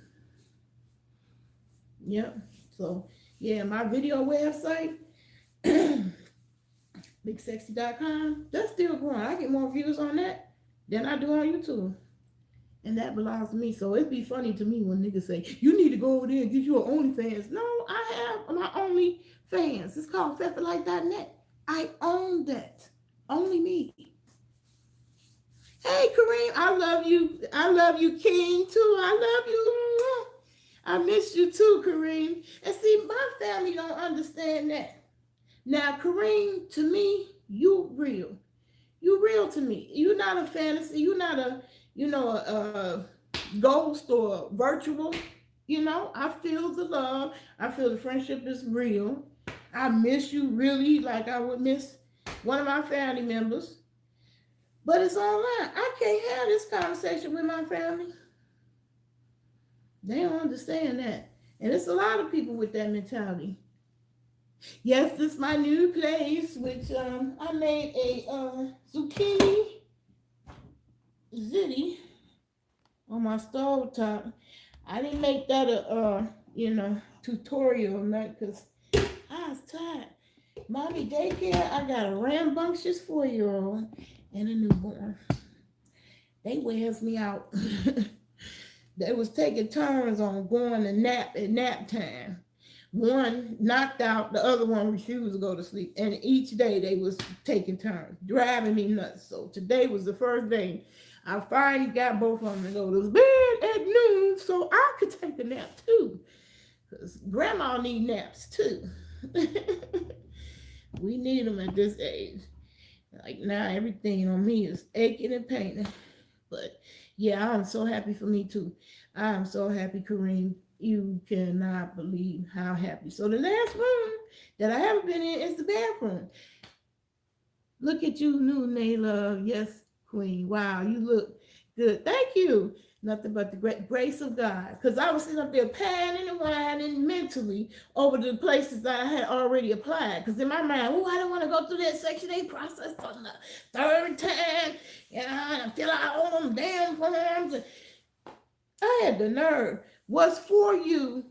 A: Yep. So yeah, my video website, bigsexy.com, that's still growing. I get more views on that than I do on YouTube. And that belongs to me. So it'd be funny to me when niggas say, you need to go over there and get your OnlyFans. No, I have my OnlyFans. It's called FeatherLife.net. I own that. Only me. Hey, Kareem, I love you. I love you, King, too. I love you. I miss you too, Kareem. And see, my family don't understand that. Now, Kareem, to me, you real. You real to me. You're not a fantasy. You're not a, a ghost or virtual. I feel the love. I feel the friendship is real. I miss you really like I would miss one of my family members. But it's online. I can't have this conversation with my family. They don't understand that. And it's a lot of people with that mentality. Yes, this is my new place, which I made a zucchini ziti on my stove top. I didn't make that tutorial, not because I was tired. Mommy daycare, I got a rambunctious 4-year-old and a newborn. They wears me out. They was taking turns on going to nap at nap time. One knocked out, the other one refused to go to sleep. And each day they was taking turns, driving me nuts. So today was the first day I finally got both of them to go to bed at noon so I could take a nap too. Because grandma need naps too. We need them at this age. Like now everything on me is aching and paining. But yeah, I'm so happy for me too. I'm so happy, Kareem. You cannot believe how happy. So the last room that I haven't been in is the bathroom. Look at you, new Nayla. Yes, Queen. Wow, you look good. Thank you. Nothing but the great grace of God. Because I was sitting up there panning and whining mentally over the places that I had already applied. Because in my mind, oh, I don't want to go through that Section 8 process on the third time. Yeah, and fill out all them damn forms. I had the nerve. What's for you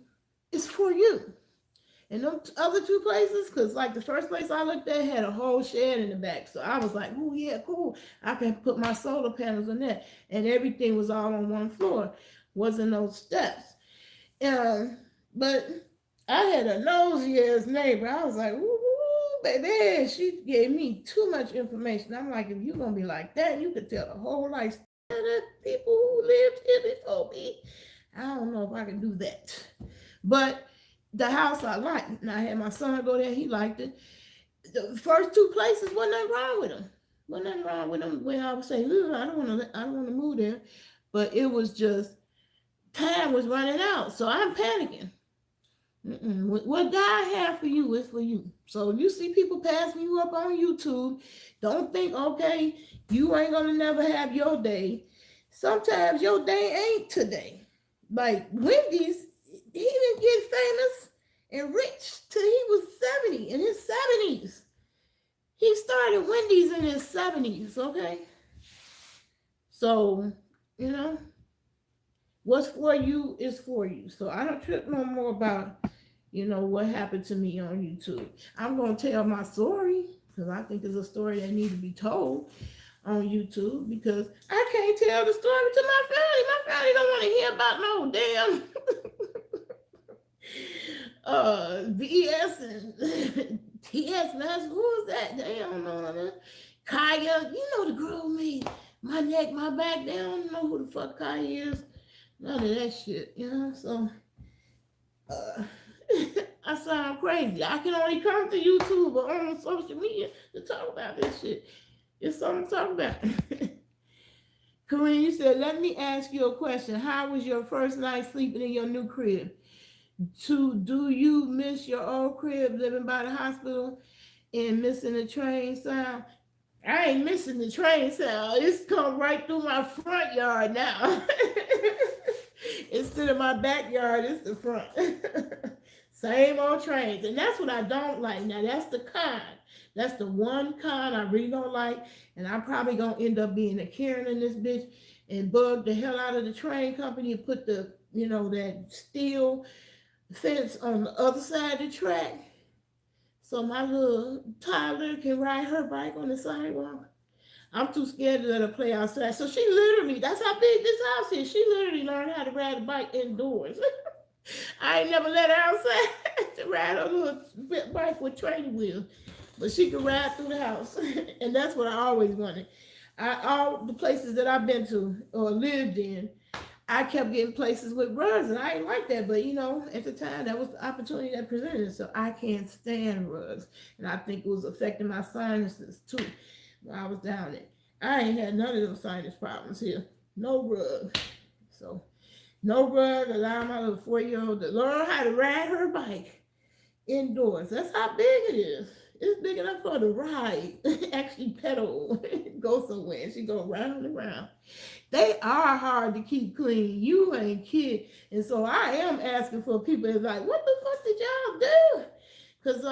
A: is for you. And those other two places, because like the first place I looked at had a whole shed in the back. So I was like, oh yeah, cool. I can put my solar panels in there. And everything was all on one floor. Wasn't no steps. But I had a nosy ass neighbor. I was like, ooh, baby, she gave me too much information. I'm like, if you're gonna be like that, you could tell the whole life story of people who lived here before me. I don't know if I can do that. But the house I liked, and I had my son go there, he liked it. The first two places wasn't nothing wrong with them. Wasn't nothing wrong with them when I would say, I don't want to move there. But it was just time was running out. So I'm panicking. What God had for you is for you. So if you see people passing you up on YouTube, don't think, okay, you ain't gonna never have your day. Sometimes your day ain't today. Like Wendy's, he didn't get famous and rich till he was 70, in his 70s. He started Wendy's in his 70s, okay? So, what's for you is for you. So I don't trip no more about, what happened to me on YouTube. I'm going to tell my story because I think it's a story that needs to be told on YouTube because I can't tell the story to my family. My family don't want to hear about no damn VS and TS. Who is that? They don't know that. Kaya, the girl who made my neck, my back. They don't know who the fuck Kaya is. None of that shit, So I sound crazy. I can only come to YouTube or on social media to talk about this shit. It's something to talk about. Kareem, you said, let me ask you a question. How was your first night sleeping in your new crib? Do you miss your old crib living by the hospital and missing the train sound? I ain't missing the train sound. It's come right through my front yard now. Instead of my backyard, it's the front. Same old trains. And that's what I don't like. Now, that's the con. That's the one con I really don't like. And I'm probably going to end up being a Karen in this bitch and bug the hell out of the train company and put the, that steel fence on the other side of the track. So my little toddler can ride her bike on the sidewalk. I'm too scared to let her play outside. So she literally, that's how big this house is. She literally learned how to ride a bike indoors. I ain't never let her outside to ride a little bike with training wheels. But she could ride through the house. And that's what I always wanted. All the places that I've been to or lived in, I kept getting places with rugs, and I ain't like that. But at the time, that was the opportunity that presented. So I can't stand rugs, and I think it was affecting my sinuses too when I was down there. I ain't had none of those sinus problems here. No rug. So no rug. Allow my little 4-year-old to learn how to ride her bike indoors. That's how big it is. It's big enough for the ride. Actually pedal, go somewhere. She go round and round. They are hard to keep clean. You ain't kid. And so I am asking for people that's like, what the fuck did y'all do? Because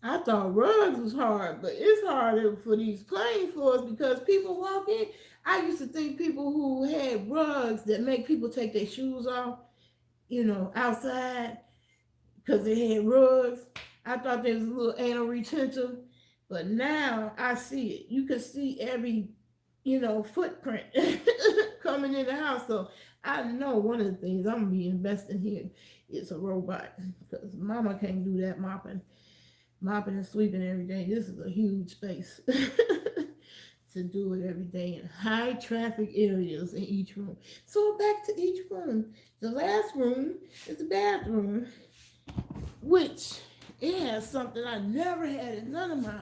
A: I thought rugs was hard, but it's harder for these plain floors because people walk in. I used to think people who had rugs that make people take their shoes off, outside because they had rugs. I thought there was a little anal retentive, but now I see it. You can see every, footprint coming in the house. So I know one of the things I'm gonna be investing here is a robot because Mama can't do that mopping and sweeping every day. This is a huge space to do it every day in high traffic areas in each room. So back to each room. The last room is the bathroom, which it has something I never had in none of my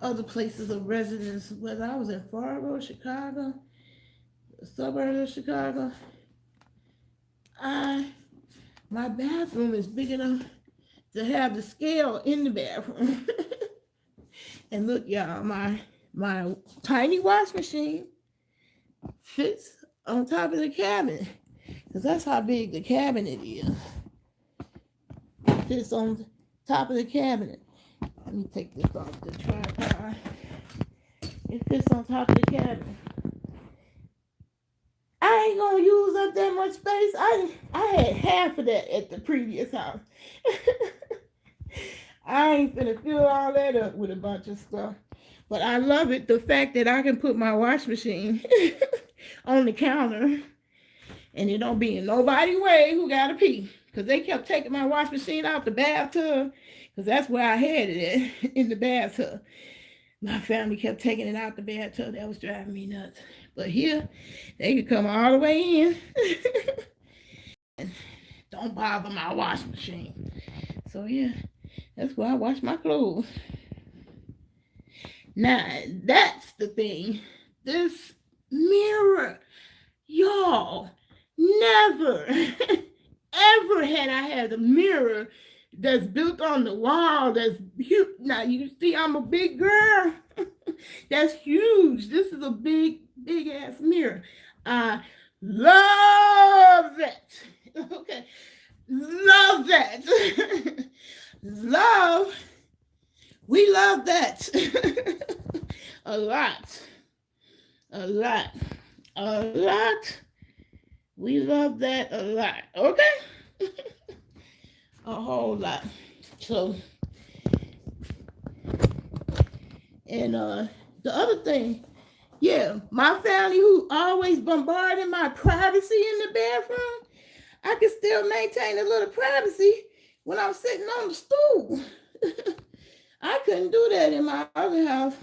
A: other places of residence, whether I was in Fargo, Chicago, the suburbs of Chicago. My bathroom is big enough to have the scale in the bathroom. And look, y'all, my tiny wash machine fits on top of the cabinet. Because that's how big the cabinet is. It fits on top of the cabinet. Let me take this off the tripod. It fits on top of the cabinet. I ain't gonna use up that much space. I had half of that at the previous house. I ain't finna fill all that up with a bunch of stuff. But I love it, the fact that I can put my wash machine on the counter and it don't be in nobody's way who gotta pee. Because they kept taking my wash machine out the bathtub, because that's where I had it at, in the bathtub. My family kept taking it out the bathtub. That was driving me nuts. But here, they could come all the way in. Don't bother my wash machine. So yeah, that's where I wash my clothes. Now, that's the thing. This mirror, y'all, never, ever had I had a mirror that's built on the wall that's huge. Now, you see, I'm a big girl. That's huge. This is a big ass mirror. I love that. Okay. Love that. We love that. A lot. We love that a lot. Okay? A whole lot. So, and the other thing, my family who always bombarded my privacy in the bathroom, I can still maintain a little privacy when I'm sitting on the stool. I couldn't do that in my other house.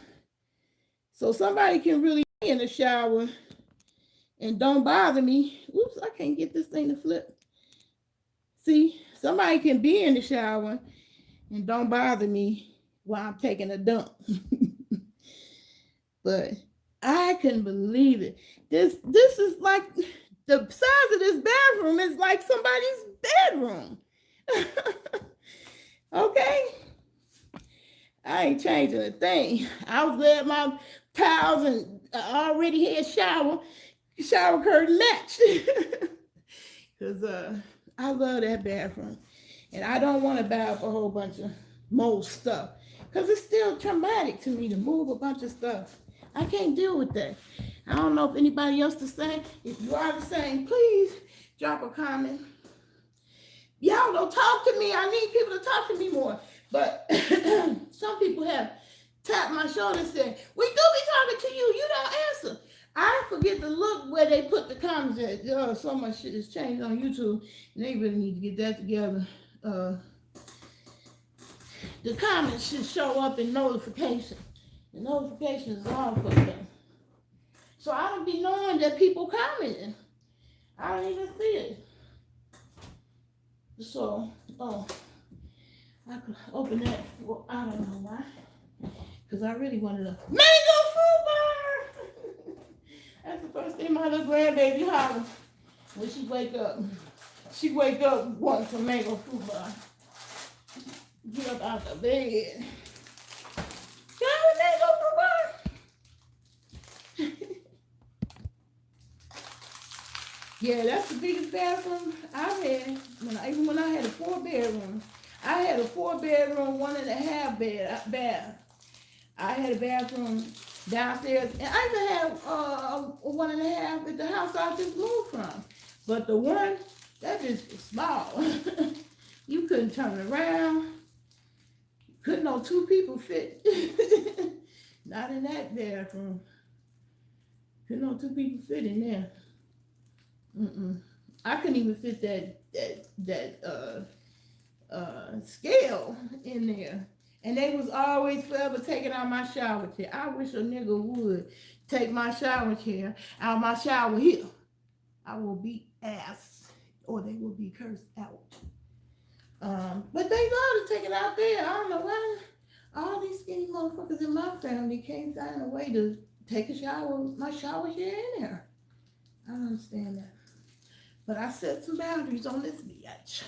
A: So somebody can really be in the shower and don't bother me. Oops, I can't get this thing to flip. See, somebody can be in the shower and don't bother me while I'm taking a dump. But I couldn't believe it. This is like, the size of this bathroom is like somebody's bedroom. Okay? I ain't changing a thing. I was letting my towels and already had shower curtain match. Because I love that bathroom. And I don't want to buy up a whole bunch of more stuff. Because it's still traumatic to me to move a bunch of stuff. I can't deal with that. I don't know if anybody else the same. If you are the same, please drop a comment. Y'all don't talk to me. I need people to talk to me more. But some people have tapped my shoulder and said, "We do be talking to you. You don't answer." I forget to look where they put the comments at. Oh, so much shit has changed on YouTube, and they really need to get that together. The comments should show up in notification. The notifications is on for them. So I don't be knowing that people commenting. I don't even see it. So, I could open that. Well, I don't know why. Because I really wanted a mango fruit bar. That's the first thing my little grandbaby holler when she wake up. She wake up wanting some mango fruit bar. Get up out the bed. Got a mango fruit bar. Yeah, that's the biggest bathroom I've had. Even when I had a 4-bedroom. I had a 4-bedroom, 1.5 bath. I had a bathroom downstairs, and I even had a 1.5 at the house I just moved from. But the one, that just was small. You couldn't turn around. Couldn't no 2 people fit. Not in that bathroom. Couldn't no 2 people fit in there. I couldn't even fit that scale in there. And they was always forever taking out my shower chair. I wish a nigga would take my shower chair out my shower here. I will beat ass, or they will be cursed out. But they love to take it out there. I don't know why all these skinny motherfuckers in my family can't find a way to take a shower with my shower chair in there. I don't understand that. But I set some boundaries on this bitch.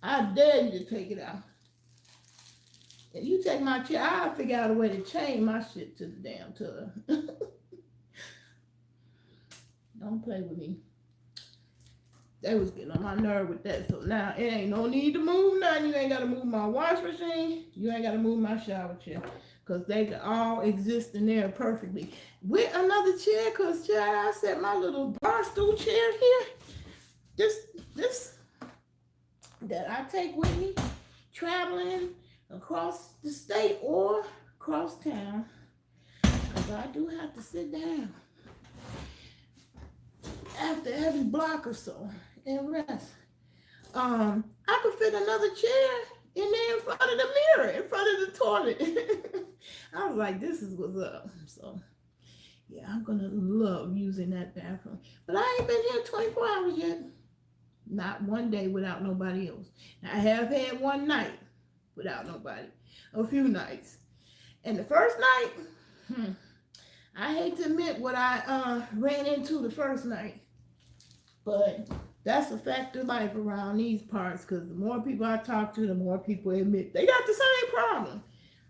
A: I dare you to take it out. If you take my chair, I'll figure out a way to chain my shit to the damn tub. Don't play with me. They was getting on my nerve with that. So now it ain't no need to move nothing. You ain't got to move my wash machine. You ain't got to move my shower chair. Because they can all exist in there perfectly. With another chair, because I set my little bar stool chair here. This that I take with me traveling across the state or across town. Because I do have to sit down after every block or so and rest. I could fit another chair in there in front of the mirror, in front of the toilet. I was like, this is what's up. So, yeah, I'm going to love using that bathroom. But I ain't been here 24 hours yet. Not one day without nobody else. Now, I have had one night without nobody. A few nights. And the first night, I hate to admit what I ran into the first night. But that's a fact of life around these parts, because the more people I talk to, the more people admit they got the same problem.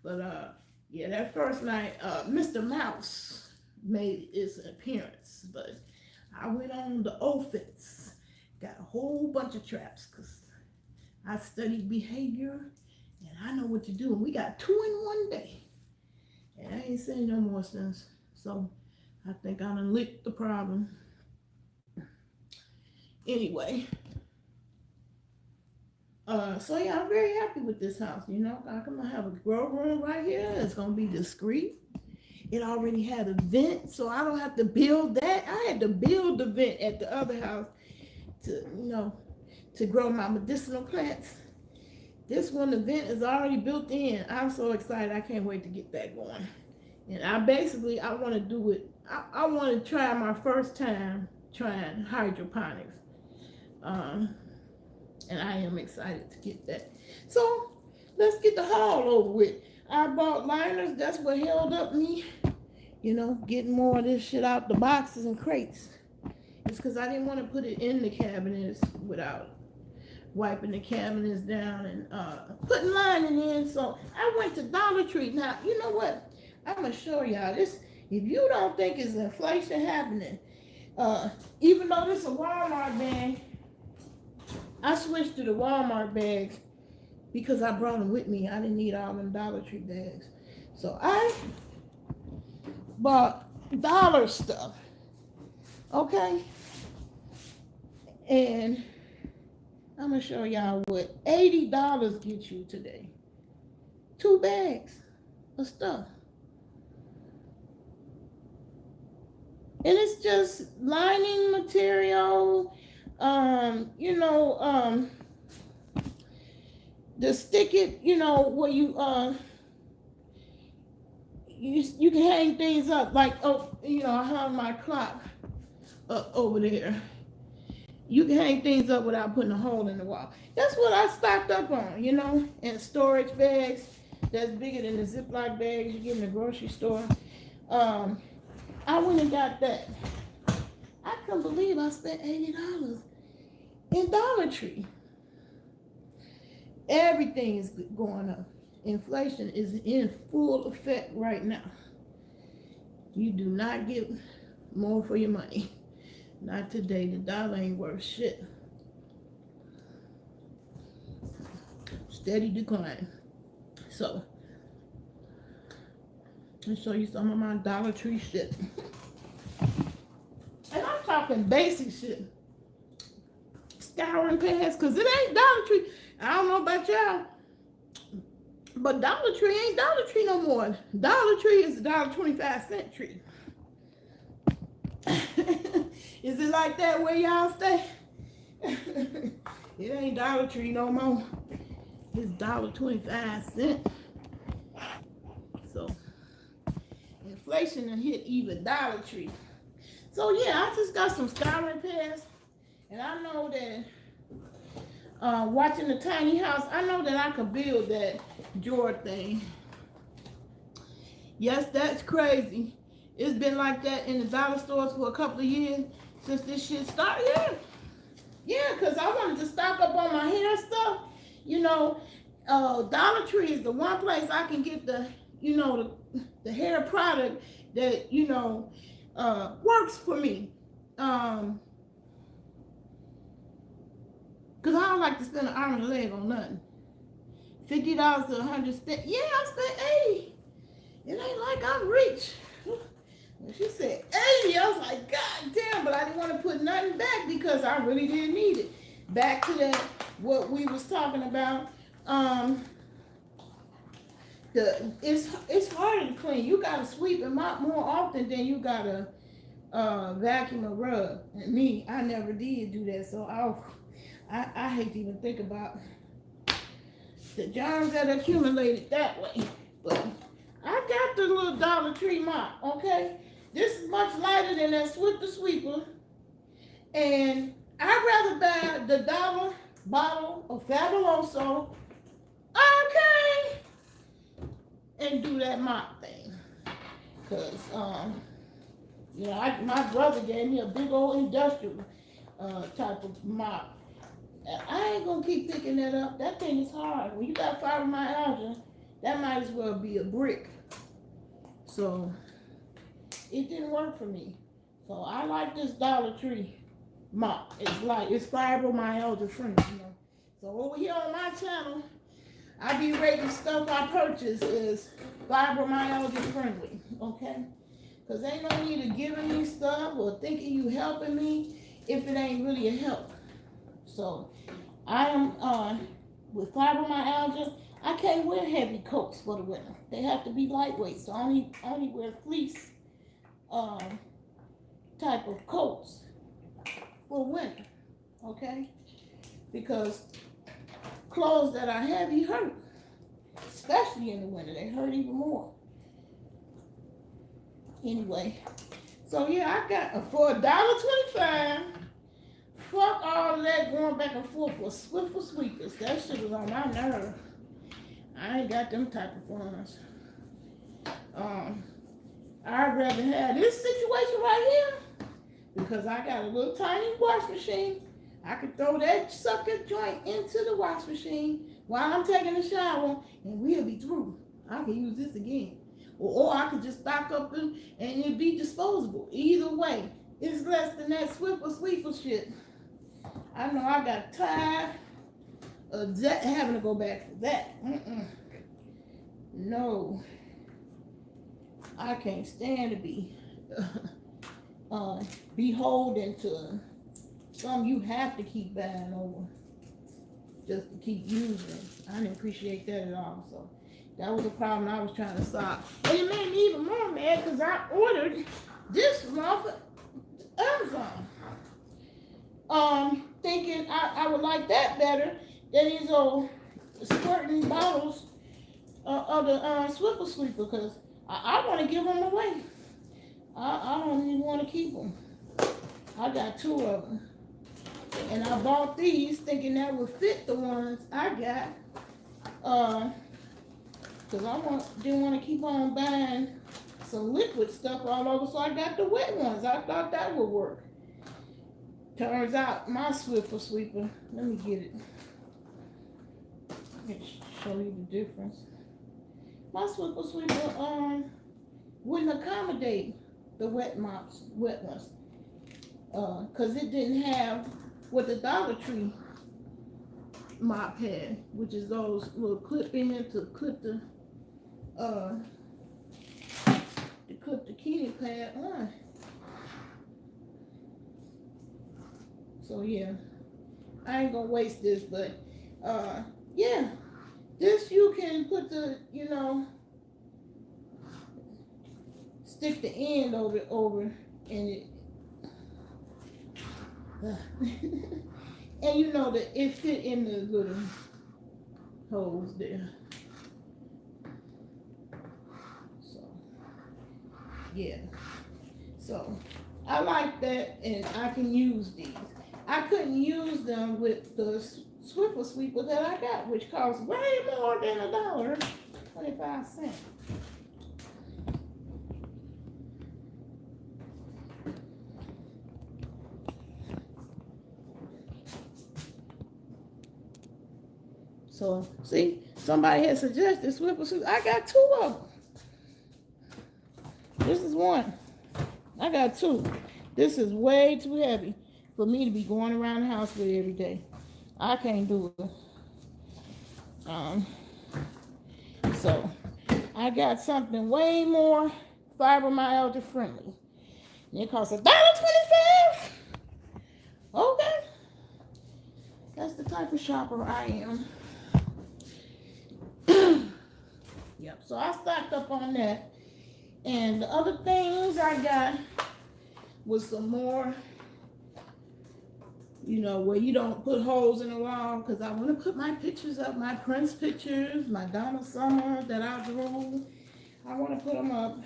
A: But yeah, that first night, Mr. Mouse made his appearance. But I went on the offense, got a whole bunch of traps, because I studied behavior and I know what to do. And we got 2 in one day. And I ain't saying no more since. So I think I done licked the problem. Anyway, so yeah, I'm very happy with this house. You know, I'm gonna have a grow room right here. It's gonna be discreet. It already had a vent, so I don't have to build that. I had to build the vent at the other house to grow my medicinal plants. This one, the vent is already built in. I'm so excited. I can't wait to get that going. And I want to do it. I want to try my first time trying hydroponics. And I am excited to get that. So let's get the haul over with. I bought liners. That's what held up me, getting more of this shit out the boxes and crates. It's because I didn't want to put it in the cabinets without wiping the cabinets down and putting lining in. So I went to Dollar Tree. Now, you know what? I'm going to show y'all this. If you don't think it's inflation happening, even though this is a Walmart bag, I switched to the Walmart bags because I brought them with me. I didn't need all them Dollar Tree bags. So I bought dollar stuff. Okay? And I'm going to show y'all what $80 gets you today. 2 bags of stuff. And it's just lining material, you know, to stick it, you know, where you can hang things up, like, oh, you know, I hung my clock up over there. You can hang things up without putting a hole in the wall. That's what I stocked up on, you know, and storage bags that's bigger than the Ziploc bags you get in the grocery store. I went and got that. I couldn't believe I spent $80 in Dollar Tree. Everything is going up. Inflation is in full effect right now. You do not get more for your money. Not today. The dollar ain't worth shit. Steady decline. So, let me show you some of my Dollar Tree shit. And I'm talking basic shit. Scouring pads, because it ain't Dollar Tree. I don't know about y'all, but Dollar Tree ain't Dollar Tree no more. Dollar Tree is a $1.25 tree. Is it like that where y'all stay? It ain't Dollar Tree no more. It's $1.25. So inflation done hit even Dollar Tree. So yeah, I just got some scouring pads, and I know that watching the tiny house, I know that I could build that drawer thing. Yes, that's crazy. It's been like that in the dollar stores for a couple of years since this shit started. Yeah, because I wanted to stock up on my hair stuff. You know, Dollar Tree is the one place I can get the, you know, the hair product that, you know, works for me. Because I don't like to spend an arm and a leg on nothing. $50 to 100 cents. Yeah, I spent 80. It ain't like I'm rich. When she said 80, I was like, God damn, but I didn't want to put nothing back because I really didn't need it. Back to that, what we was talking about. It's harder to clean. You gotta sweep and mop more often than you gotta vacuum or rub. And me, I never did do that, so I hate to even think about the germs that accumulated that way. But I got the little Dollar Tree mop, okay? This is much lighter than that Swiffer Sweeper. And I'd rather buy the dollar bottle of Fabuloso, okay, and do that mop thing. Because, you know, my brother gave me a big old industrial type of mop. I ain't gonna keep picking that up. That thing is hard. When you got fibromyalgia, that might as well be a brick. So it didn't work for me. So I like this Dollar Tree mop. It's fibromyalgia friendly, you know. So over here on my channel, I be rating stuff I purchase is fibromyalgia friendly, okay? Because ain't no need of giving me stuff or thinking you helping me if it ain't really a help. So I am with fibromyalgia, I can't wear heavy coats for the winter. They have to be lightweight. So I only wear fleece type of coats for winter. Okay? Because clothes that are heavy hurt. Especially in the winter. They hurt even more. Anyway. So yeah, I got for $1.25. Fuck all that going back and forth for Swiffer Sweepers. That shit was on my nerve. I ain't got them type of funds. I'd rather have this situation right here because I got a little tiny wash machine. I could throw that sucker joint into the wash machine while I'm taking a shower and we'll be through. I can use this again. Or I could just stock up and it'd be disposable. Either way, it's less than that Swiffer Sweeper shit. I know I got tired of that, having to go back for that. No. I can't stand to be beholden to some you have to keep buying over just to keep using. I didn't appreciate that at all. So That was a problem I was trying to solve. And it made me even more mad because I ordered this from off of Amazon. Thinking I would like that better than these old squirting bottles of the Swiffer Sweeper, because I want to give them away. I don't even want to keep them. I got 2 of them. And I bought these thinking that would fit the ones I got. Because didn't want to keep on buying some liquid stuff all over, so I got the wet ones. I thought that would work. Turns out my Swiffer Sweeper, let me get it. Let me show you the difference. My Swiffer Sweeper wouldn't accommodate the wet ones. Because it didn't have what the Dollar Tree mop had, which is those little clipping to clip the Kini pad on. So yeah, I ain't gonna waste this, but yeah, this you can put the, stick the end over and it and that it fit in the little holes there. So yeah, so I like that, and I can use these. I couldn't use them with the Swiffer Sweeper that I got, which costs way more than $1.25. So, see, somebody had suggested Swiffer Sweeper. I got 2 of them. This is one. I got 2. This is way too heavy for me to be going around the house with every day. I can't do it. So I got something way more fibromyalgia friendly. And it costs $1.25. Okay. That's the type of shopper I am. Yep. So I stocked up on that. And the other things I got was some more, where you don't put holes in the wall, because I want to put my pictures up, my Prince pictures, my Donna Summer that I drew. I want to put them up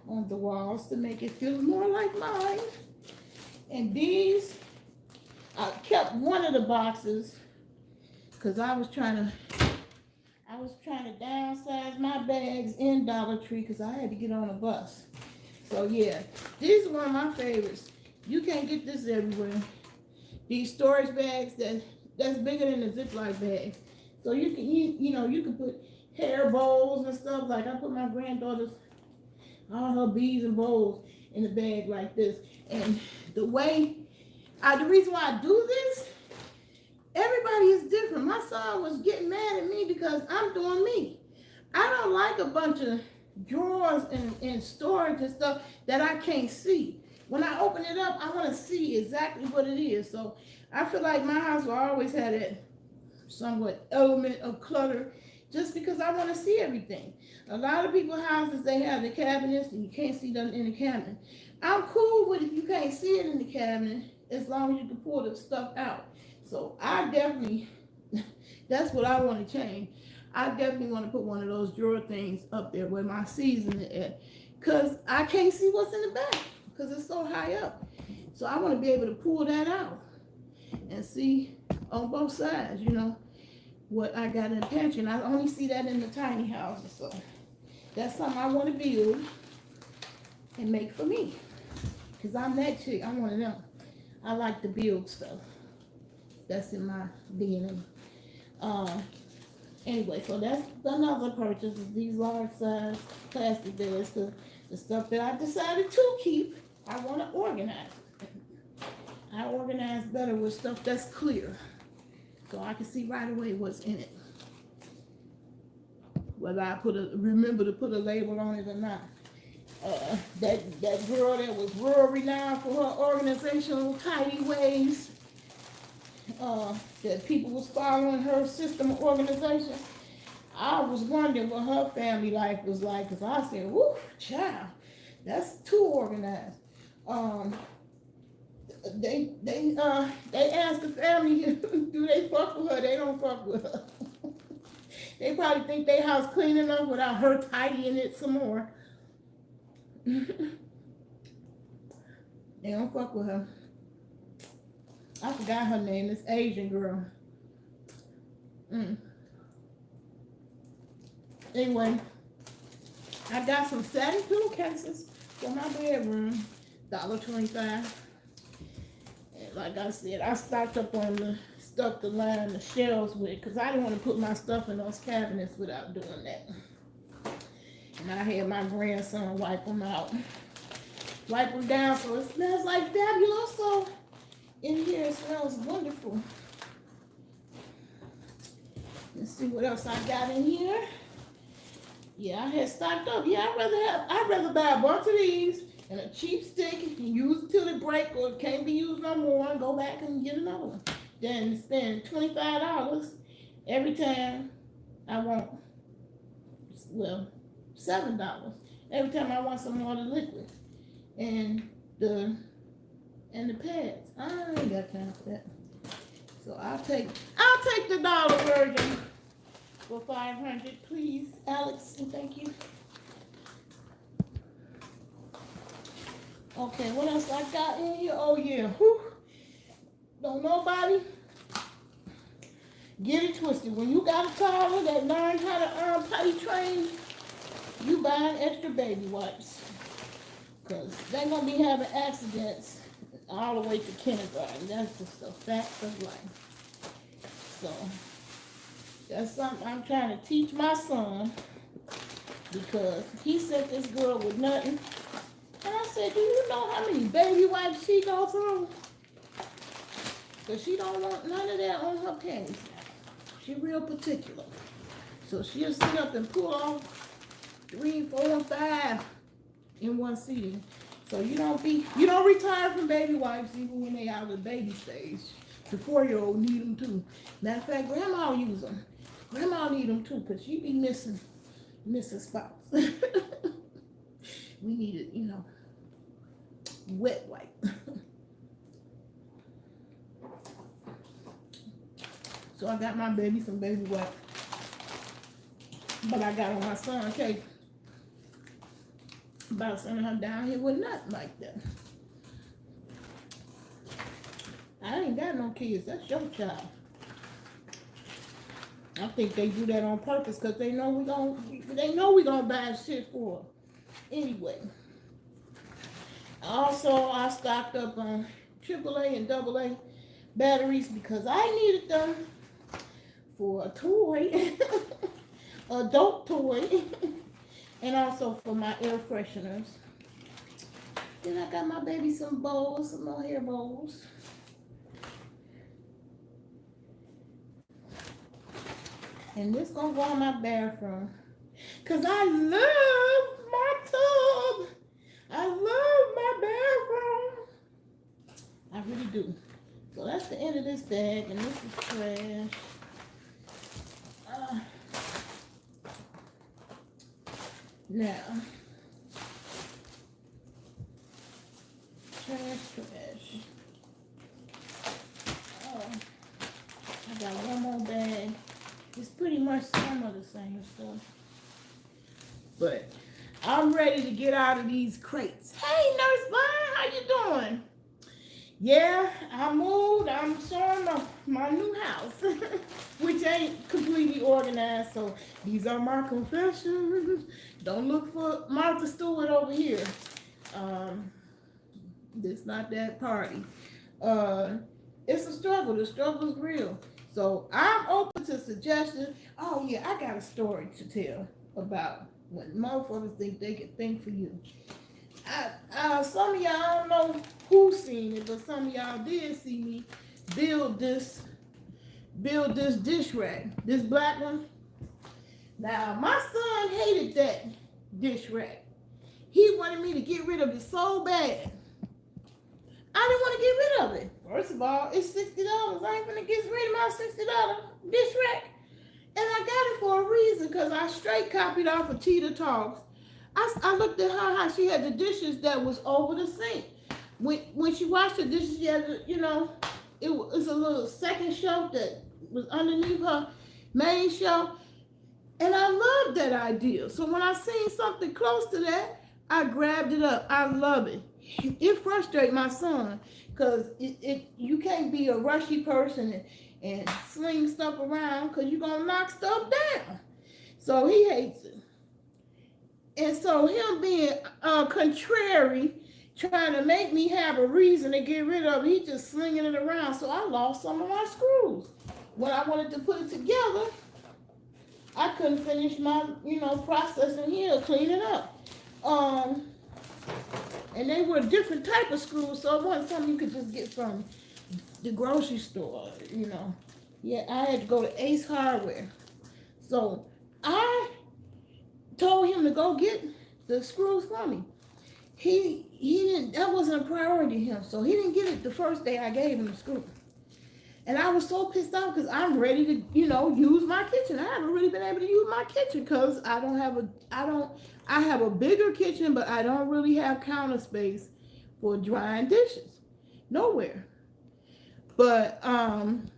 A: on the walls to make it feel more like mine. And these, I kept one of the boxes because I was trying to downsize my bags in Dollar Tree because I had to get on a bus. So yeah, these are one of my favorites. You can't get this everywhere. These storage bags that's bigger than a Ziploc bag. So you can put hair bowls and stuff. Like I put my granddaughter's all her beads and bowls in the bag like this. And the reason why I do this, everybody is different. My son was getting mad at me because I'm doing me. I don't like a bunch of drawers and storage and stuff that I can't see. When I open it up, I want to see exactly what it is. So I feel like my house will always have that somewhat element of clutter just because I want to see everything. A lot of people's houses, they have the cabinets and you can't see them in the cabinet. I'm cool with if you can't see it in the cabinet as long as you can pull the stuff out. So I definitely, that's what I want to change. I definitely want to put one of those drawer things up there where my seasoning is at, because I can't see what's in the back because it's so high up. So I want to be able to pull that out and see on both sides, what I got in the pantry. And I only see that in the tiny houses. So that's something I want to build and make for me, because I'm that chick. I'm one of them. I like to build stuff. That's in my DNA. Anyway, so that's another purchase, is these large size plastic bags. The stuff that I decided to keep, I want to organize. I organize better with stuff that's clear, so I can see right away what's in it, whether I remember to put a label on it or not. That girl that was world renowned for her organizational tidy ways, that people was following her system of organization. I was wondering what her family life was like, because I said, whoo, child, that's too organized. Um, they asked the family, do they fuck with her? They don't fuck with her. They probably think they house clean enough without her tidying it some more. They don't fuck with her. I forgot her name. This Asian girl. Anyway, I got some satin pillowcases for my bedroom. $1.25. And like I said, I stocked up on the stuff to line the shelves with, because I didn't want to put my stuff in those cabinets without doing that. And I had my grandson wipe them out. Wipe them down so it smells like Fabuloso. In here it smells wonderful. Let's see what else I got in here. Yeah, I had stocked up. Yeah, I'd rather buy a bunch of these and a cheap stick and use it till it break or it can't be used no more and go back and get another one. Then spend $25 every time I want, well, $7 every time I want some more of the liquid and the pads. I ain't got time for that. So I'll take the dollar version for $500, please, Alex, and thank you. Okay, what else I got in here? Oh yeah, whew. Don't nobody get it twisted. When you got a toddler that learned how to potty train, you buy extra baby wipes, because they're gonna be having accidents all the way to kindergarten. That's just a fact of life. So that's something I'm trying to teach my son, because he sent this girl with nothing. And I said, do you know how many baby wipes she goes through? Because she don't want none of that on her panties. She real particular. So she'll sit up and pull off 3, 4, and 5 in one sitting. So you don't retire from baby wipes even when they out of the baby stage. The 4-year-old need them too. Matter of fact, grandma use them. Grandma need them too, because she be missing spots. We need it, wet wipe. So I got my baby some baby wipes. But I got on my son's case about sending her down here with nothing like that. I ain't got no kids. That's your child. I think they do that on purpose because they know we gonna buy shit for her. Anyway. Also, I stocked up on AAA and AA batteries because I needed them for a toy, adult toy, and also for my air fresheners. Then I got my baby some bowls, some more hair bowls. And this gonna go in my bathroom, cause I love my tub. I love my bathroom. I really do. So that's the end of this bag, and this is trash. Now, trash. Oh, I got one more bag. It's pretty much some of the same stuff. But I'm ready to get out of these crates. Hey, Nurse Vine, how you doing? Yeah, I moved. I'm showing my new house, which ain't completely organized. So these are my confessions. Don't look for Martha Stewart over here. It's not that party. It's a struggle. The struggle is real. So I'm open to suggestions. Oh yeah, I got a story to tell about when motherfuckers think they can think for you. Some of y'all, I don't know who seen it, but some of y'all did see me build this dish rack, this black one. Now my son hated that dish rack. He wanted me to get rid of it so bad. I didn't want to get rid of it. First of all, it's $60. I ain't gonna get rid of my $60 dish rack. And I got it for a reason. reason, because I straight copied off of Tita Talks. I looked at her how she had the dishes that was over the sink. When she washed the dishes, she had, it was a little second shelf that was underneath her main shelf. And I loved that idea. So when I seen something close to that, I grabbed it up. I love it. It frustrates my son because you can't be a rushy person and sling stuff around because you're going to knock stuff down. So he hates it. And so him being contrary, trying to make me have a reason to get rid of it, he just slinging it around. So I lost some of my screws. When I wanted to put it together, I couldn't finish my, process in here, clean it up. And they were a different type of screws, so it wasn't something you could just get from the grocery store, Yeah, I had to go to Ace Hardware. So I told him to go get the screws for me. He didn't, that wasn't a priority to him, so he didn't get it the first day I gave him the screw. And I was so pissed off because I'm ready to, use my kitchen. I haven't really been able to use my kitchen because I have a bigger kitchen, but I don't really have counter space for drying dishes. Nowhere. But, and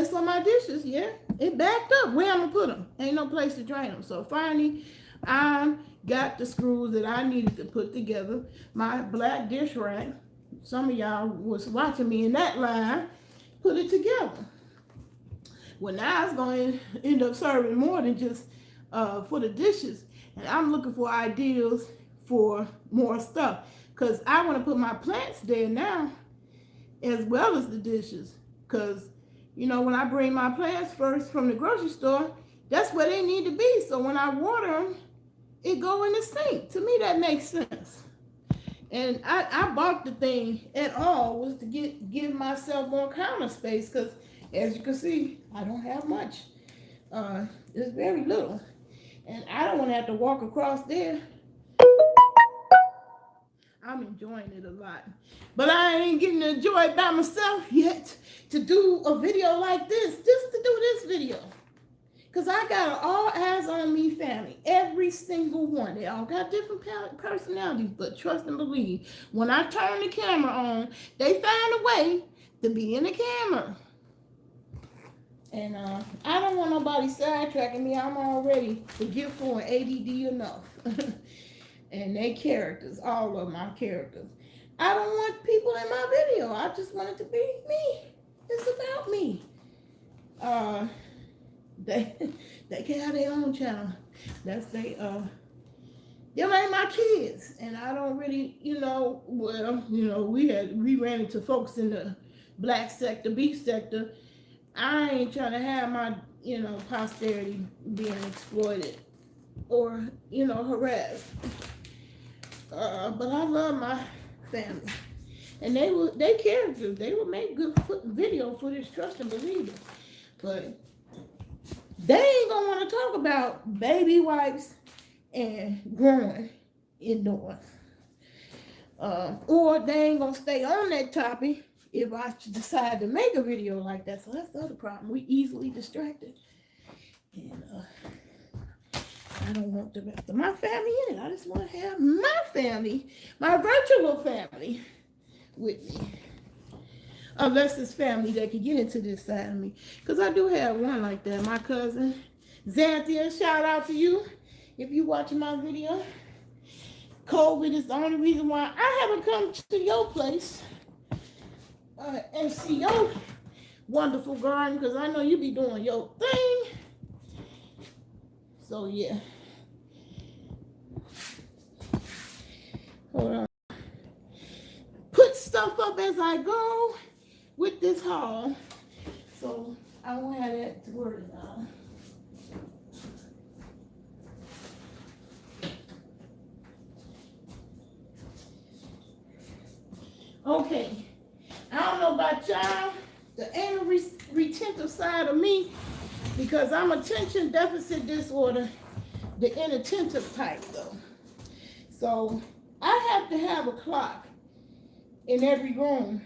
A: so my dishes, it backed up. Where I'm going to put them? Ain't no place to drain them. So finally, I got the screws that I needed to put together. My black dish rack. Some of y'all was watching me in that line. Put it together. Well, now it's going to end up serving more than just for the dishes. And I'm looking for ideas for more stuff. Because I want to put my plants there now as well as the dishes. Because, when I bring my plants first from the grocery store, that's where they need to be. So when I water them, it go in the sink. To me, that makes sense. And I bought the thing at all was to give myself more counter space because, as you can see, I don't have much. It's very little. And I don't want to have to walk across there. I'm enjoying it a lot. But I ain't getting to enjoy it by myself yet to do a video like this, just to do this video. Because I got an all eyes on me family, every single one. They all got different personalities, but trust and believe, when I turn the camera on, they find a way to be in the camera. And I don't want nobody sidetracking me. I'm already forgetful and ADD enough. And they characters, all of my characters. I don't want people in my video. I just want it to be me. It's about me. They can have their own channel. That's them ain't my kids. And I don't really, we ran into folks in the black sector, beef sector. I ain't trying to have my, posterity being exploited or, harassed. But I love my family. And they characters. They will make good video footage, trust and believe it. But they ain't gonna want to talk about baby wipes and growing indoors. Or they ain't gonna stay on that topic if I decide to make a video like that. So that's the other problem. We easily distracted. And I don't want the rest of my family in it. I just want to have my family, my virtual family, with me. Unless it's family that can get into this side of me. Because I do have one like that. My cousin, Xanthia, shout out to you if you watching my video. COVID is the only reason why I haven't come to your place and see your wonderful garden, because I know you be doing your thing. So, yeah. Hold on. Put stuff up as I go with this haul, so I won't have that to worry about. Okay, I don't know about y'all, the anal retentive side of me, because I'm attention deficit disorder, the inattentive type though. So I have to have a clock in every room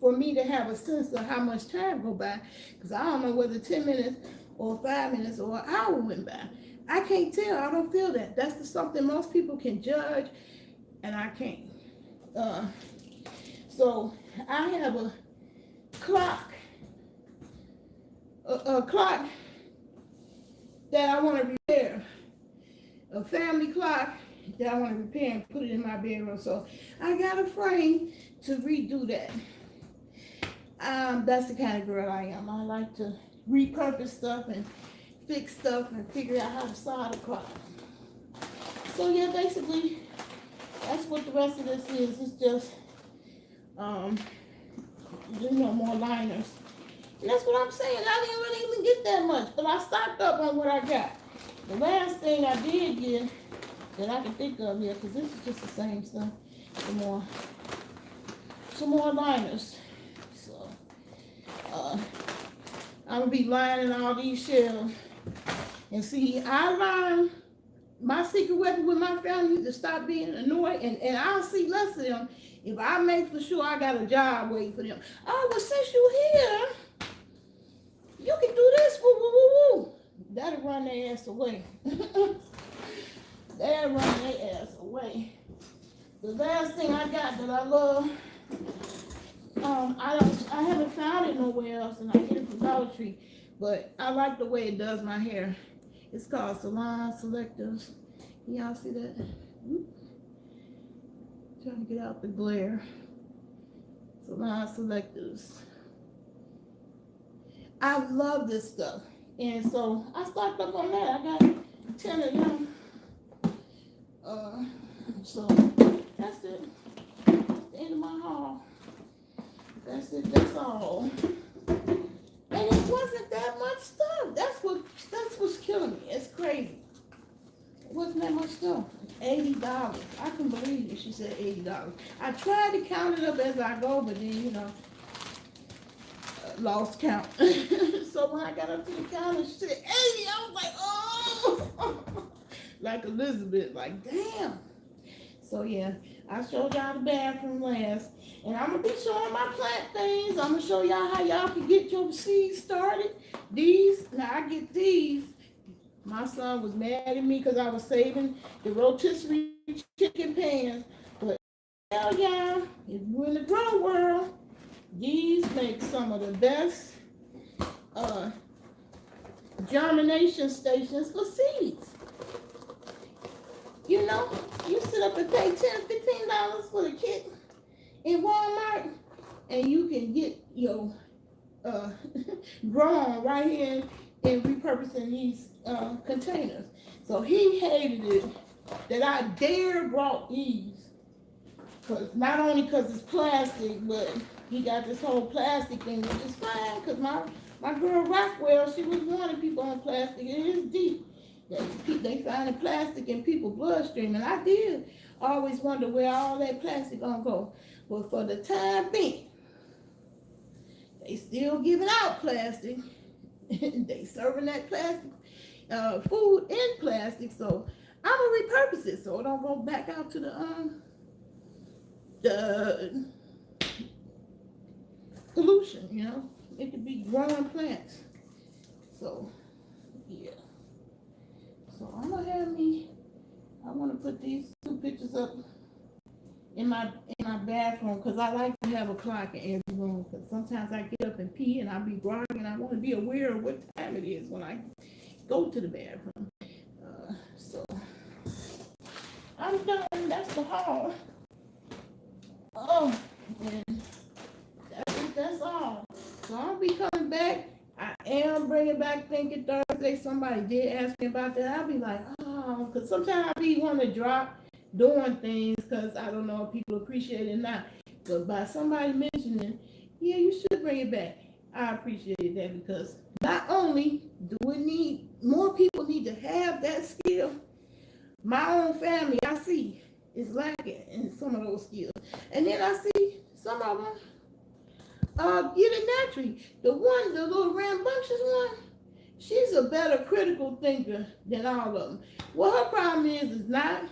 A: for me to have a sense of how much time go by, because I don't know whether 10 minutes or 5 minutes or an hour went by. I can't tell. I don't feel that. That's something most people can judge, and I can't. Uh, so I have a clock, a clock that I want to repair, a family clock that I want to repair and put it in my bedroom. So I got a frame to redo that. That's the kind of girl I am. I like to repurpose stuff and fix stuff and figure out how to solve the problem. So yeah, basically, that's what the rest of this is. It's just, more liners. And that's what I'm saying. I didn't really even get that much, but I stocked up on what I got. The last thing I did get that I can think of here, because this is just the same stuff, some more liners. So, I'm gonna be lining all these shelves. And see, I learned my secret weapon with my family to stop being annoyed, and I'll see less of them if I make for sure I got a job waiting for them. Oh, well, since you here, you can do this, woo, woo, woo, woo. That'll run their ass away. That'll run their ass away. The last thing I got that I love, I haven't found it nowhere else, and I get it from Dollar Tree, but I like the way it does my hair. It's called Salon Selectives. Can y'all see that? Trying to get out the glare. Salon Selectives. I love this stuff. And so I stocked up on that. I got 10 of them. So that's it. That's the end of my haul. That's it. That's all. And it wasn't that much stuff. That's what's killing me. It's crazy. It wasn't that much stuff. $80. I couldn't believe it. She said $80. I tried to count it up as I go, but then lost count. So when I got up to the counter, she said 80. I was like, oh, like Elizabeth, like damn. So yeah, I showed y'all the bathroom last, and I'm gonna be showing my plant things. I'm gonna show y'all how y'all can get your seeds started. Now I get these. My son was mad at me because I was saving the rotisserie chicken pans, but hell yeah, if you're in the grow world, these make some of the best germination stations for seeds. You sit up and pay $10, $15 for the kit in Walmart, and you can get your grown right here in repurposing these containers. So he hated it that I dare brought these, because not only because it's plastic, but he got this whole plastic thing, which is fine, because my girl Rockwell, she was warning people on plastic. It is deep. They finding plastic in people's bloodstream, and I did always wonder where all that plastic gonna go. But for the time being, they still giving out plastic. They serving that plastic food in plastic, so I'm gonna repurpose it so it don't go back out to the pollution. It could be growing plants. So yeah. So I'm gonna I want to put these 2 pictures up in my bathroom, because I like to have a clock in every room, because sometimes I get up and pee and I'll be groggy, and I want to be aware of what time it is when I go to the bathroom. So I'm done. That's the haul. Oh, and that's all. So I'll be coming back. I am bringing back Thinking Thursday. Somebody did ask me about that. I'll be like, oh, because sometimes I be wanting to drop doing things because I don't know if people appreciate it or not. But by somebody mentioning, yeah, you should bring it back. I appreciate that, because not only do we need, more people need to have that skill. My own family, I see, is lacking in some of those skills. And then I see some of them get it naturally. The little rambunctious one, she's a better critical thinker than all of them. Well, her problem is not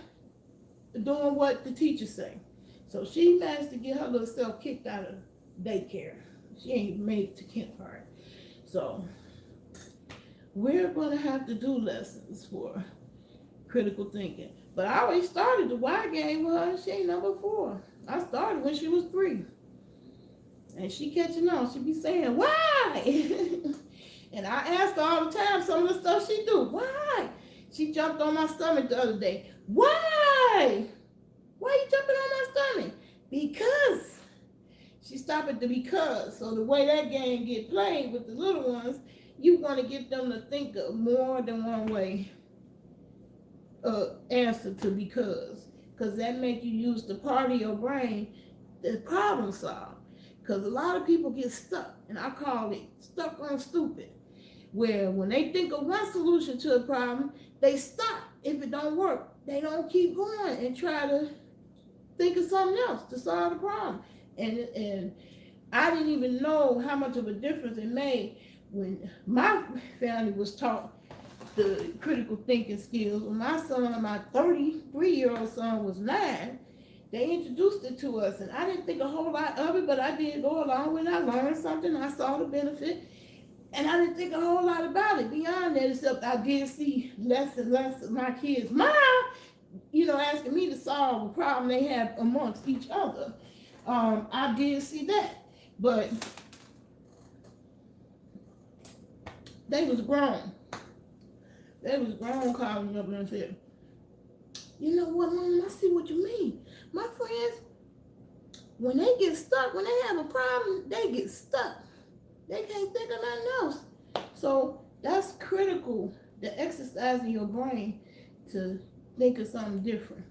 A: doing what the teachers say. So she managed to get her little self kicked out of daycare. She ain't made it to kindergarten. So we're going to have to do lessons for critical thinking. But I already started the why game with her. She ain't number 4. I started when she was 3. And she catching on. She be saying, why? And I ask her all the time some of the stuff she do. Why? She jumped on my stomach the other day. Why? Why you jumping on my stomach? Because. She stopped at the because. So the way that game get played with the little ones, you want to get them to think of more than one way answer to because that make you use the part of your brain to problem solve. Because a lot of people get stuck, and I call it stuck on stupid, where when they think of one solution to a problem, they stop. If it don't work, they don't keep going and try to think of something else to solve the problem. And I didn't even know how much of a difference it made when my family was taught the critical thinking skills. When my 33-year-old son was 9, they introduced it to us, and I didn't think a whole lot of it, but I did go along with it. I learned something. I saw the benefit, and I didn't think a whole lot about it beyond that, except I did see less and less of my kids, Mom, asking me to solve a problem they have amongst each other. I did see that, but they was grown. They was grown calling me up and said, you know what, Mom, I see what you mean. My friends, when they get stuck, when they have a problem, they get stuck. They can't think of nothing else. So that's critical, the exercising your brain to think of something different.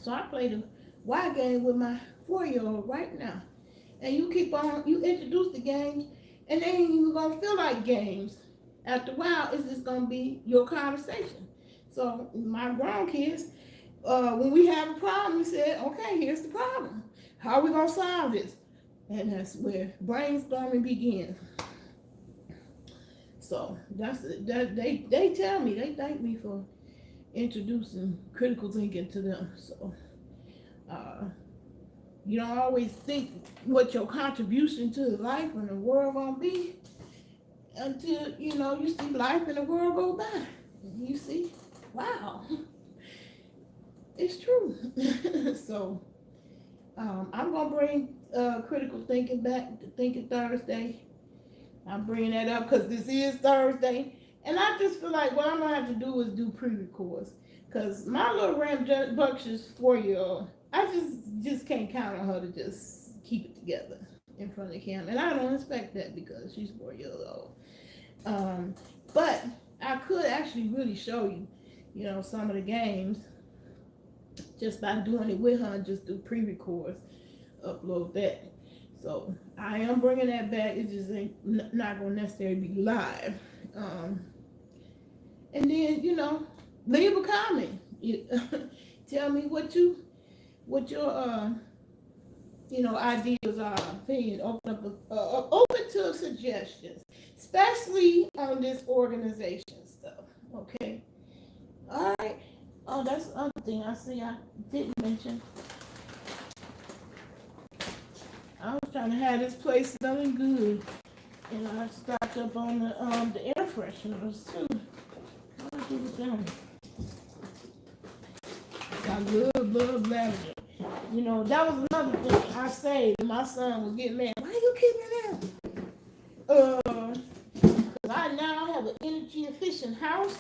A: So I play the why game with my 4-year-old right now. And you introduce the games, and they ain't even gonna feel like games. After a while, it's just gonna be your conversation. So my grown kids, when we have a problem, we said, okay, here's the problem. How are we gonna solve this? And that's where brainstorming begins. So that's that. They tell me, they thank me for introducing critical thinking to them. So you don't always think what your contribution to life and the world gonna be until you see life and the world go by. And you see, wow, it's true. So I'm gonna bring critical thinking back to Thinking Thursday. I'm bringing that up because this is Thursday, and I just feel like what I'm gonna have to do is do pre-records, because my little rambunctious 4-year-old, I just can't count on her to just keep it together in front of the camera, and I don't expect that because she's 4 years old. But I could actually really show you, some of the games just by doing it with her and just do pre-records, upload that. So I am bringing that back. It just ain't not gonna necessarily be live. And then leave a comment. Tell me what your ideas are, opinion. Open to suggestions, especially on this organization stuff. Okay. All right. Oh, that's the other thing I see I didn't mention. I was trying to have this place smelling good, and I stocked up on the air fresheners too. What do I do with them? I love lavender. That was another thing I saved. My son was getting mad. Why you keeping that? Because I now have an energy efficient house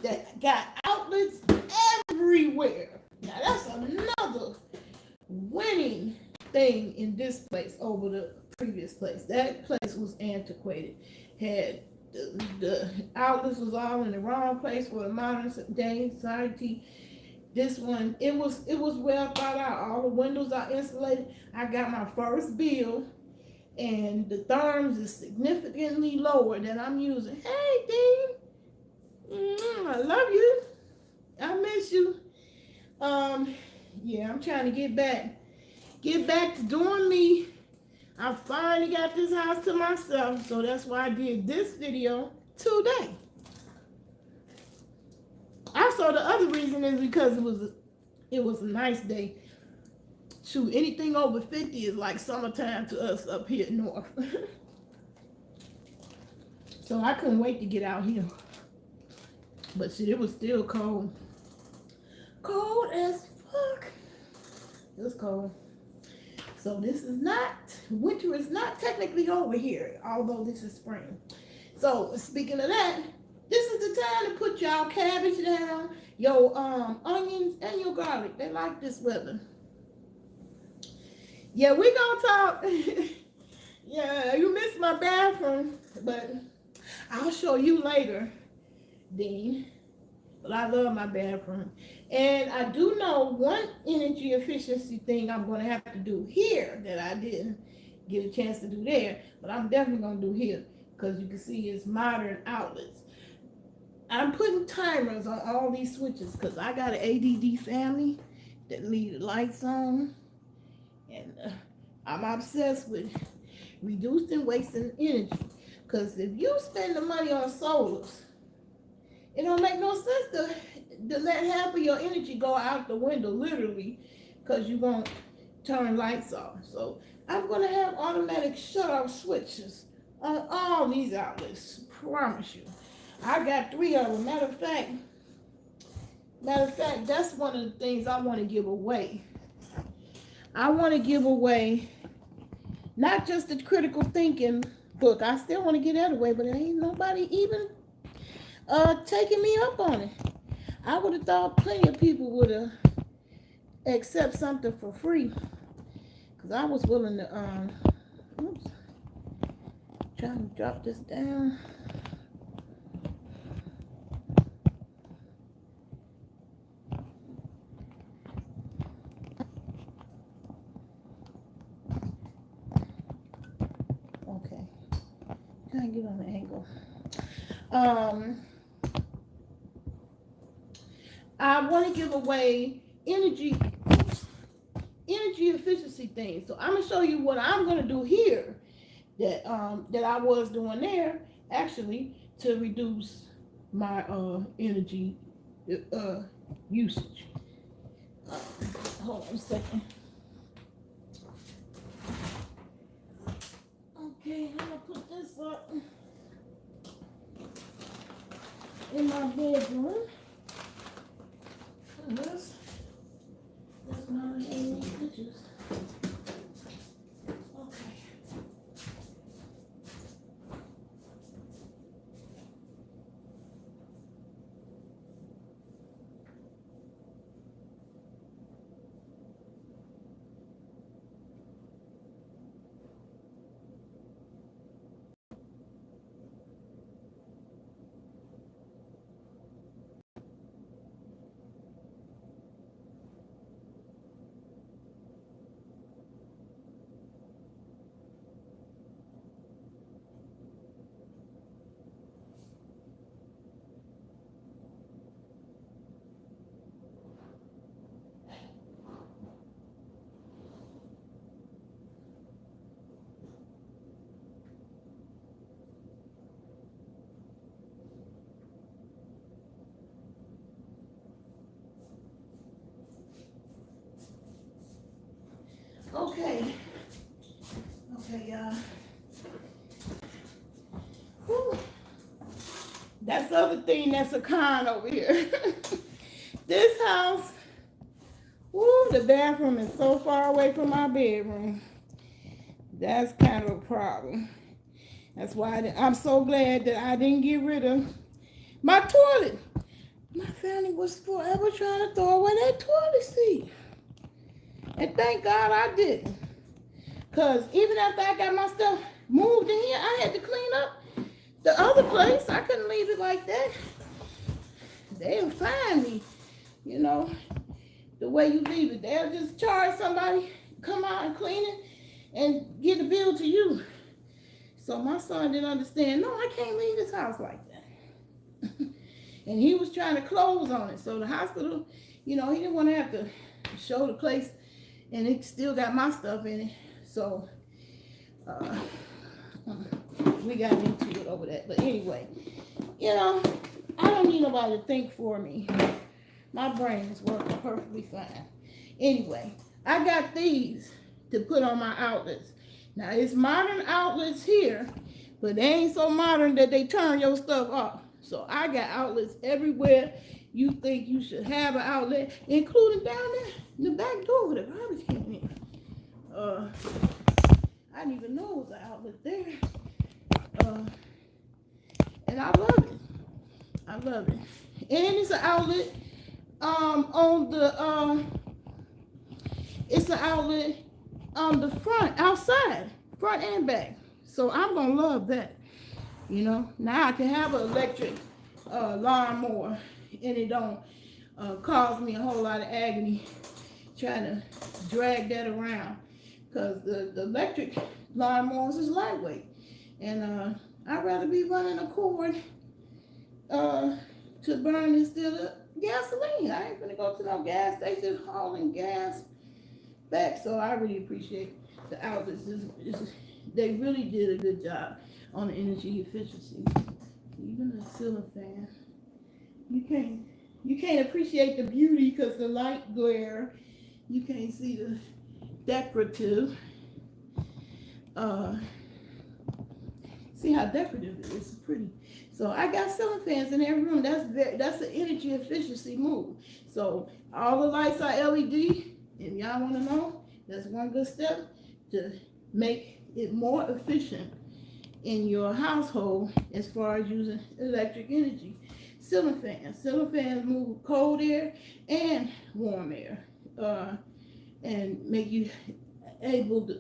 A: that got outlets everywhere. Now that's another winning thing in this place over the previous place. That place was antiquated. Had the outlets was all in the wrong place for the modern day society. This one, it was well thought out. All the windows are insulated. I got my first bill, and the therms is significantly lower than I'm using. Hey, Dean, I love you. I miss you. Yeah, I'm trying to get back to doing me. I finally got this house to myself, so that's why I did this video today. Also, the other reason is because it was a nice day. Shoot, anything over 50 is like summertime to us up here north. So I couldn't wait to get out here. But see, it was still cold. Cold as fuck. It was cold. So this is not, winter is not technically over here, although this is spring. So speaking of that, this is the time to put y'all cabbage down, your onions, and your garlic. They like this weather. Yeah, we gonna talk. Yeah, you missed my bathroom, but I'll show you later, Dean. But I love my bathroom. And I do know one energy efficiency thing I'm going to have to do here that I didn't get a chance to do there. But I'm definitely going to do here because you can see it's modern outlets. I'm putting timers on all these switches because I got an ADD family that leave the lights on. And I'm obsessed with reducing wasting energy. Because if you spend the money on solars, it don't make no sense to let half of your energy go out the window, literally, because you're going to turn lights off. So I'm going to have automatic shut-off switches on all these outlets, promise you. I got 3 of them. Matter of fact, that's one of the things I want to give away. I want to give away not just the critical thinking book. I still want to get that away, but there ain't nobody even taking me up on it. I would have thought plenty of people would have accept something for free, because I was willing to oops, trying to drop this down. Okay, trying to get on the angle. I want to give away energy efficiency things. So I'm gonna show you what I'm gonna do here that I was doing there actually to reduce my energy usage. Hold on a second. Okay, I'm gonna put this up in my bedroom. That's not any pictures. Okay. Okay, y'all. Whew. That's the other thing that's a con over here. This house, whoo, the bathroom is so far away from my bedroom. That's kind of a problem. That's why I'm so glad that I didn't get rid of my toilet. My family was forever trying to throw away that toilet seat. And thank God I didn't. Because even after I got my stuff moved in here, I had to clean up the other place. I couldn't leave it like that. They'll find me, you know, the way you leave it. They'll just charge somebody, come out and clean it, and get the bill to you. So my son didn't understand, no, I can't leave this house like that. And he was trying to close on it. So the hospital, you know, he didn't want to have to show the place, and it still got my stuff in it. So we got into it over that. But anyway, you know, I don't need nobody to think for me. My brain is working perfectly fine. Anyway, I got these to put on my outlets. Now, it's modern outlets here, but they ain't so modern that they turn your stuff off. So I got outlets everywhere you think you should have an outlet, including down there in the back door where the garbage came in. I didn't even know it was an outlet there. And I love it. I love it. And it's an outlet on the it's an outlet on the front, outside, front and back. So I'm gonna love that. You know, now I can have an electric lawnmower, and it don't cause me a whole lot of agony trying to drag that around, because the electric lawnmowers is lightweight, and I'd rather be running a cord to burn instead of gasoline. I ain't gonna go to no gas station hauling gas back. So I really appreciate the outlets. They really did a good job on the energy efficiency. Even the ceiling fan, you can't appreciate the beauty because the light glare. You can't see the decorative. See how decorative it is. It's pretty. So I got ceiling fans in every room. That's an energy efficiency move. So all the lights are LED. If y'all want to know, that's one good step to make it more efficient in your household as far as using electric energy. Ceiling fans. Ceiling fans move cold air and warm air, and make you able to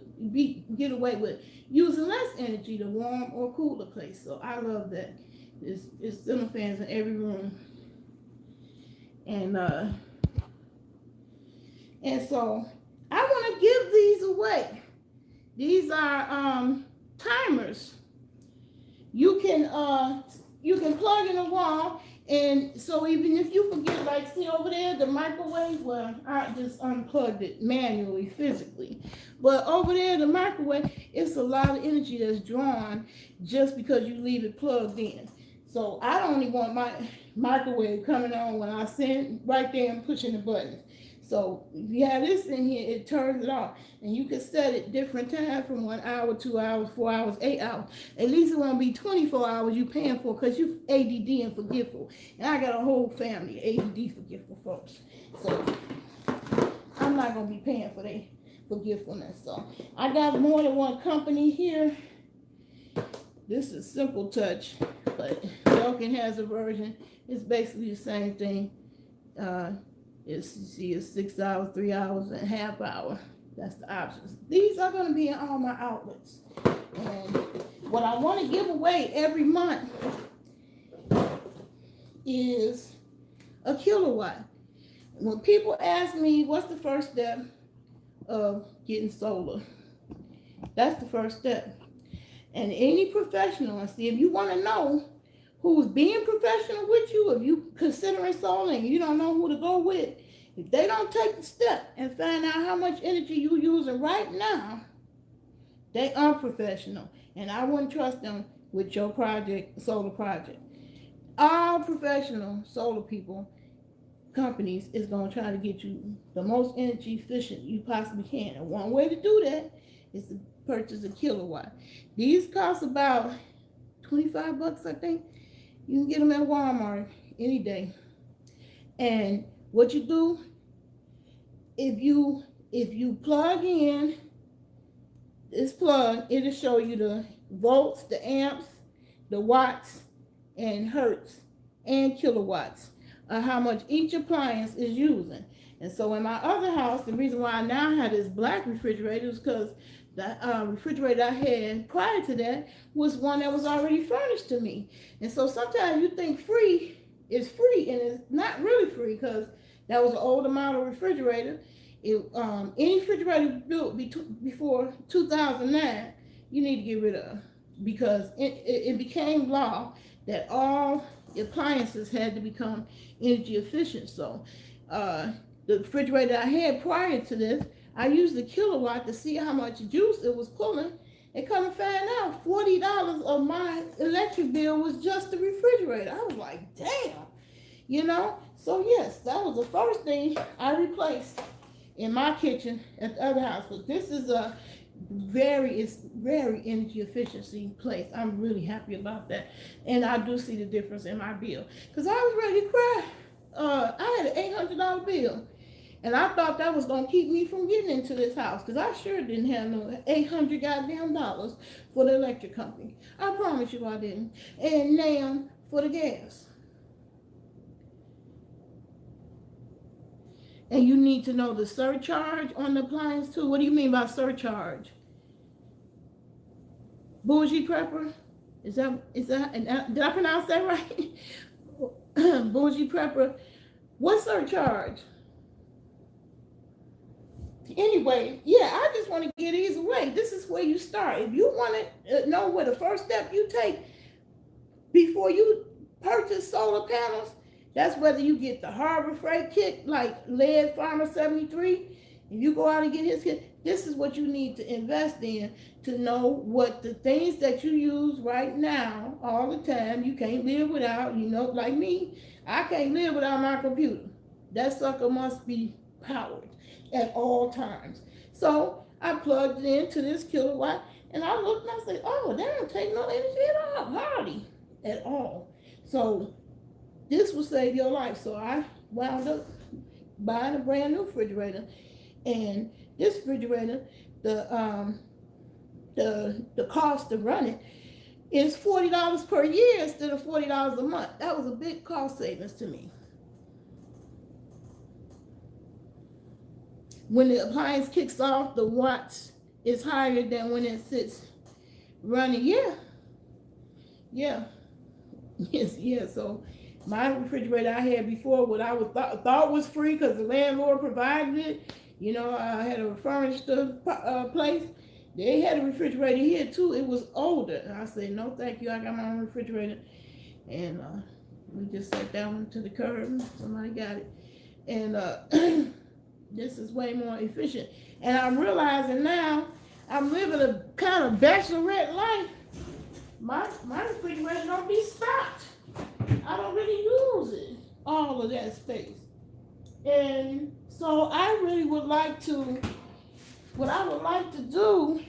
A: get away with using less energy to warm or cool the place. So I love that. It's ceiling fans in every room, and so I want to give these away. These are timers. You can plug in a wall, and so even if you forget, like see over there the microwave, well I just unplugged it manually, physically, but over there the microwave, it's a lot of energy that's drawn just because you leave it plugged in. So I don't even want my microwave coming on when I send right there and pushing the buttons. So if you have this in here, it turns it off. And you can set it different times from 1 hour, 2 hours, 4 hours, 8 hours. At least it won't be 24 hours you paying for, because you ADD and forgetful. And I got a whole family of ADD forgetful folks. So I'm not going to be paying for their forgetfulness. So I got more than one company here. This is Simple Touch, but Belkin has a version. It's basically the same thing. It's 6 hours, 3 hours, and a half hour. That's the options. These are going to be in all my outlets. And what I want to give away every month is a kilowatt. When people ask me what's the first step of getting solar, that's the first step. And any professional, and see, if you want to know who's being professional with you, if you considering solar and you don't know who to go with, if they don't take the step and find out how much energy you're using right now, they unprofessional. And I wouldn't trust them with your project, solar project. All professional solar people, companies, is going to try to get you the most energy efficient you possibly can. And one way to do that is to purchase a kilowatt. These cost about $25, I think. You can get them at Walmart any day. And what you do, if you plug in this plug, it'll show you the volts, the amps, the watts, and hertz, and kilowatts of how much each appliance is using. And so in my other house, the reason why I now have this black refrigerator is because the refrigerator I had prior to that was one that was already furnished to me. And so sometimes you think free is free, and it's not really free, because that was an older model refrigerator. Any refrigerator built before 2009, you need to get rid of, because it became law that all appliances had to become energy efficient. So the refrigerator I had prior to this, I used the kilowatt to see how much juice it was pulling, and come to find out $40 of my electric bill was just the refrigerator. I was like, damn, you know? So yes, that was the first thing I replaced in my kitchen at the other house. But this is it's very energy efficiency place. I'm really happy about that, and I do see the difference in my bill because I was ready to cry. I had an $800 bill, and I thought that was gonna keep me from getting into this house because I sure didn't have no 800 goddamn dollars for the electric company. I promise you I didn't. And now for the gas. And you need to know the surcharge on the appliance too. What do you mean by surcharge? Bougie prepper? Is that did I pronounce that right? Bougie prepper. What surcharge? Anyway, yeah, I just want to get either way. This is where you start. If you want to know where the first step you take before you purchase solar panels, that's whether you get the Harbor Freight kit like Lead Farmer 73. If you go out and get his kit, this is what you need to invest in to know what the things that you use right now all the time you can't live without. You know, like me, I can't live without my computer. That sucker must be powered at all times. So I plugged it into this kilowatt and I looked and I said, oh, that don't take no energy at all, hardly at all. So this will save your life. So I wound up buying a brand new refrigerator, and this refrigerator, the cost to run it is $40 per year instead of $40 a month. That was a big cost savings to me. When the appliance kicks off, the watts is higher than when it sits running. Yeah. Yes, yeah. So my refrigerator I had before, what I was thought was free because the landlord provided it. You know, I had a furnished place. They had a refrigerator here too. It was older. And I said, no, thank you. I got my own refrigerator. And we just sat down to the curb. Somebody got it. And this is way more efficient. And I'm realizing now I'm living a kind of bachelorette life. My refrigerator don't be stocked. I don't really use it, all of that space. And so I really would like to, what I would like to do,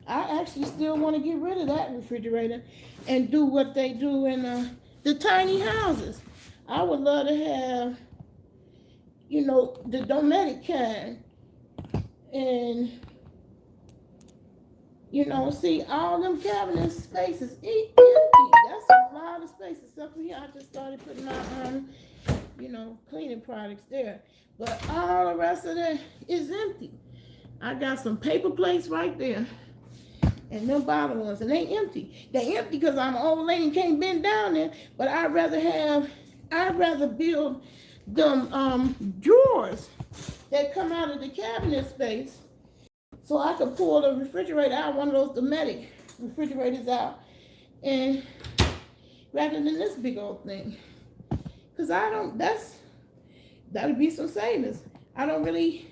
A: I actually still want to get rid of that refrigerator and do what they do in the tiny houses. I would love to have, you know, the Dometic kind. And, you know, see, all them cabinet spaces empty. That's a lot of space. Except for here, I just started putting my, you know, cleaning products there. But all the rest of it is empty. I got some paper plates right there. And them bottom ones, and they empty. They empty because I'm an old lady and can't bend down there. But I'd rather build them drawers that come out of the cabinet space, so I could pull the refrigerator out, one of those Dometic refrigerators out, and rather than this big old thing. Because that'd be some savings. I really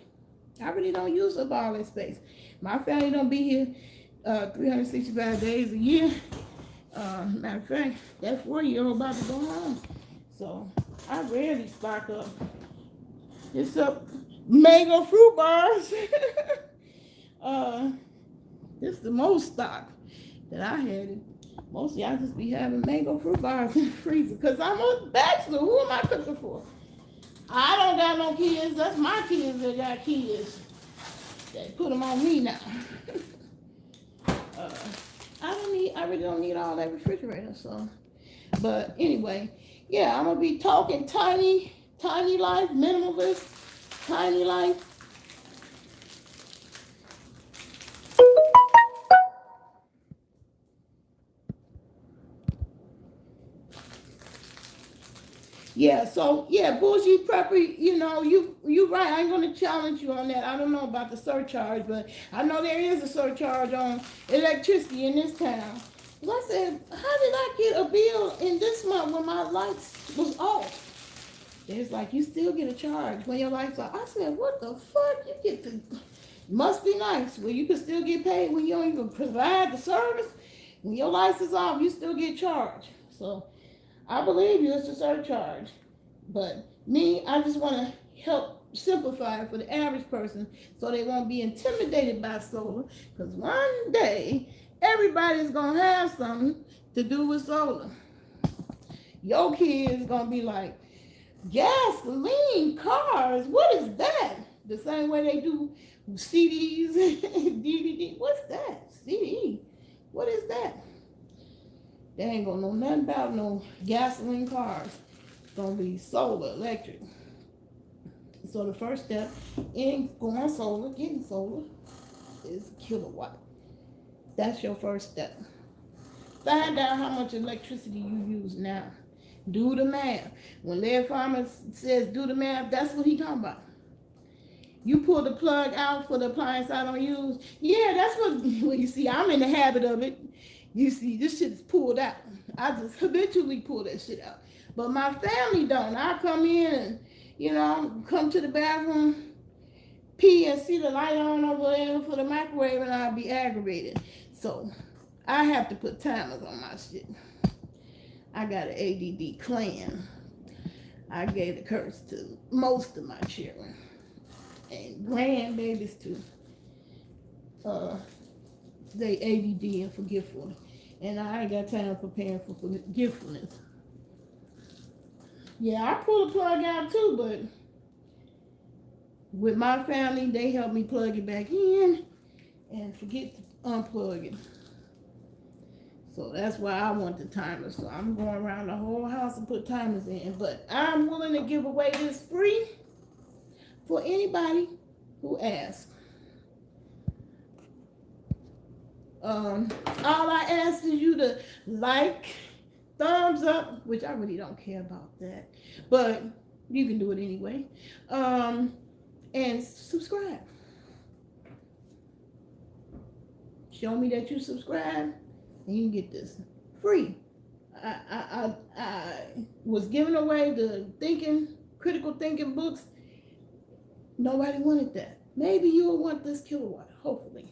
A: don't use up all that space. My family don't be here 365 days a year. Matter of fact, that 4-year-old about to go home. So I rarely stock up. It's up mango fruit bars. This is the most stock that I had. Mostly I just be having mango fruit bars in the freezer because I'm a bachelor. Who am I cooking for? I don't got no kids. That's my kids that got kids. They put them on me now. I really don't need all that refrigerator. So, but anyway, yeah, I'm gonna be talking tiny life, minimalist, tiny life. Yeah, so yeah, bougie prepper, you know, you right. I ain't gonna challenge you on that. I don't know about the surcharge, but I know there is a surcharge on electricity in this town. So I said, how did I get a bill in this month when my lights was off? It's like you still get a charge when your lights are. I said, what the fuck? You get the must be nice. Well, you can still get paid when you don't even provide the service. When your lights is off, you still get charged. So I believe you, it's a surcharge. But me, I just want to help simplify it for the average person so they won't be intimidated by solar. Because one day, everybody's going to have something to do with solar. Your kids going to be like, gasoline, cars, what is that? The same way they do CDs, DVD. What's that? CD. What is that? They ain't gonna know nothing about no gasoline cars. It's gonna be solar, electric. So the first step in going solar, getting solar, is kilowatt. That's your first step. Find out how much electricity you use now. Do the math. When Laird Farmer says do the math, that's what he talking about. You pull the plug out for the appliance I don't use. Yeah, that's what you see. I'm in the habit of it. You see, this shit is pulled out. I just habitually pull that shit out. But my family don't. I come in and, come to the bathroom, pee and see the light on over there for the microwave and I'll be aggravated. So I have to put timers on my shit. I got an ADD clan. I gave the curse to most of my children. And grandbabies too. They ADD and forgetful. And I ain't got time preparing for forgetfulness. Yeah, I pull the plug out too, but with my family, they help me plug it back in and forget to unplug it. So that's why I want the timers. So I'm going around the whole house and put timers in. But I'm willing to give away this free for anybody who asks. All I ask is you to like, thumbs up, which I really don't care about that, but you can do it anyway. And subscribe. Show me that you subscribe, and you can get this free. I was giving away the critical thinking books. Nobody wanted that. Maybe you'll want this kilowatt, hopefully,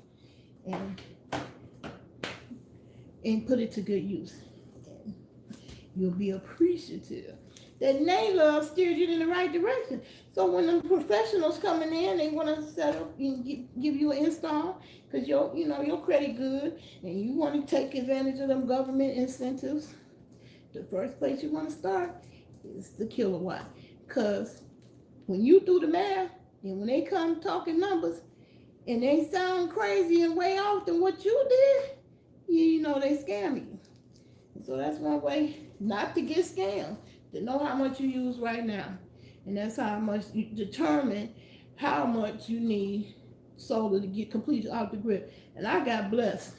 A: and put it to good use. And you'll be appreciative that NALove steered you in the right direction. So when the professionals coming in, they want to set up and give you an install because your credit good and you want to take advantage of them government incentives. The first place you want to start is the kilowatt, because when you do the math and when they come talking numbers and they sound crazy and way off than what you did, they scam you. So that's one way not to get scammed, to know how much you use right now. And that's how much you determine how much you need solar to get completely off the grid. And I got blessed.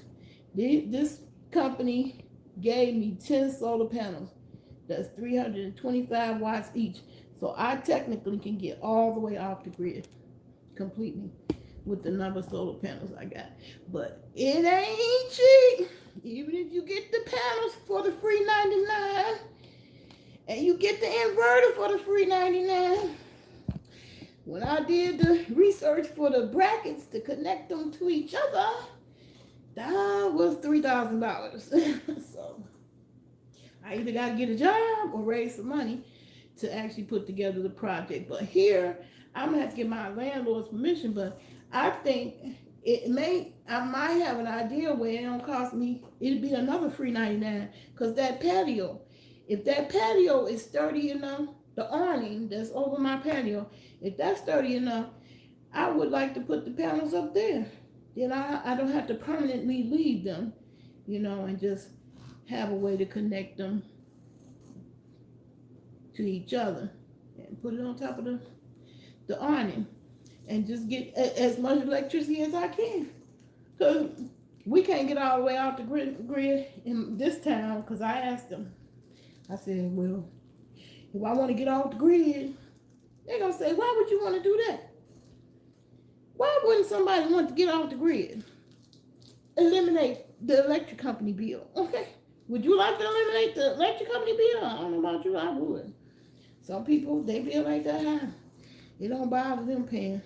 A: This company gave me 10 solar panels. That's 325 watts each. So I technically can get all the way off the grid completely with the number of solar panels I got. But it ain't cheap. Even if you get the panels for the free 99 and you get the inverter for the free 99. When I did the research for the brackets to connect them to each other, that was $3,000. So I either got to get a job or raise some money to actually put together the project. But here, I'm going to have to get my landlord's permission, but I think I might have an idea where it don't cost me, it'd be another free 99, because that patio, if that patio is sturdy enough, the awning that's over my patio, if that's sturdy enough, I would like to put the panels up there. Then I don't have to permanently leave them, and just have a way to connect them to each other and put it on top of the awning and just get as much electricity as I can. Because we can't get all the way out the grid in this town, because I asked them. I said, well, if I want to get off the grid, they're going to say, why would you want to do that? Why wouldn't somebody want to get off the grid? Eliminate the electric company bill. Okay. Would you like to eliminate the electric company bill? I don't know about you, I would. Some people, they bill like that high. It don't bother them paying.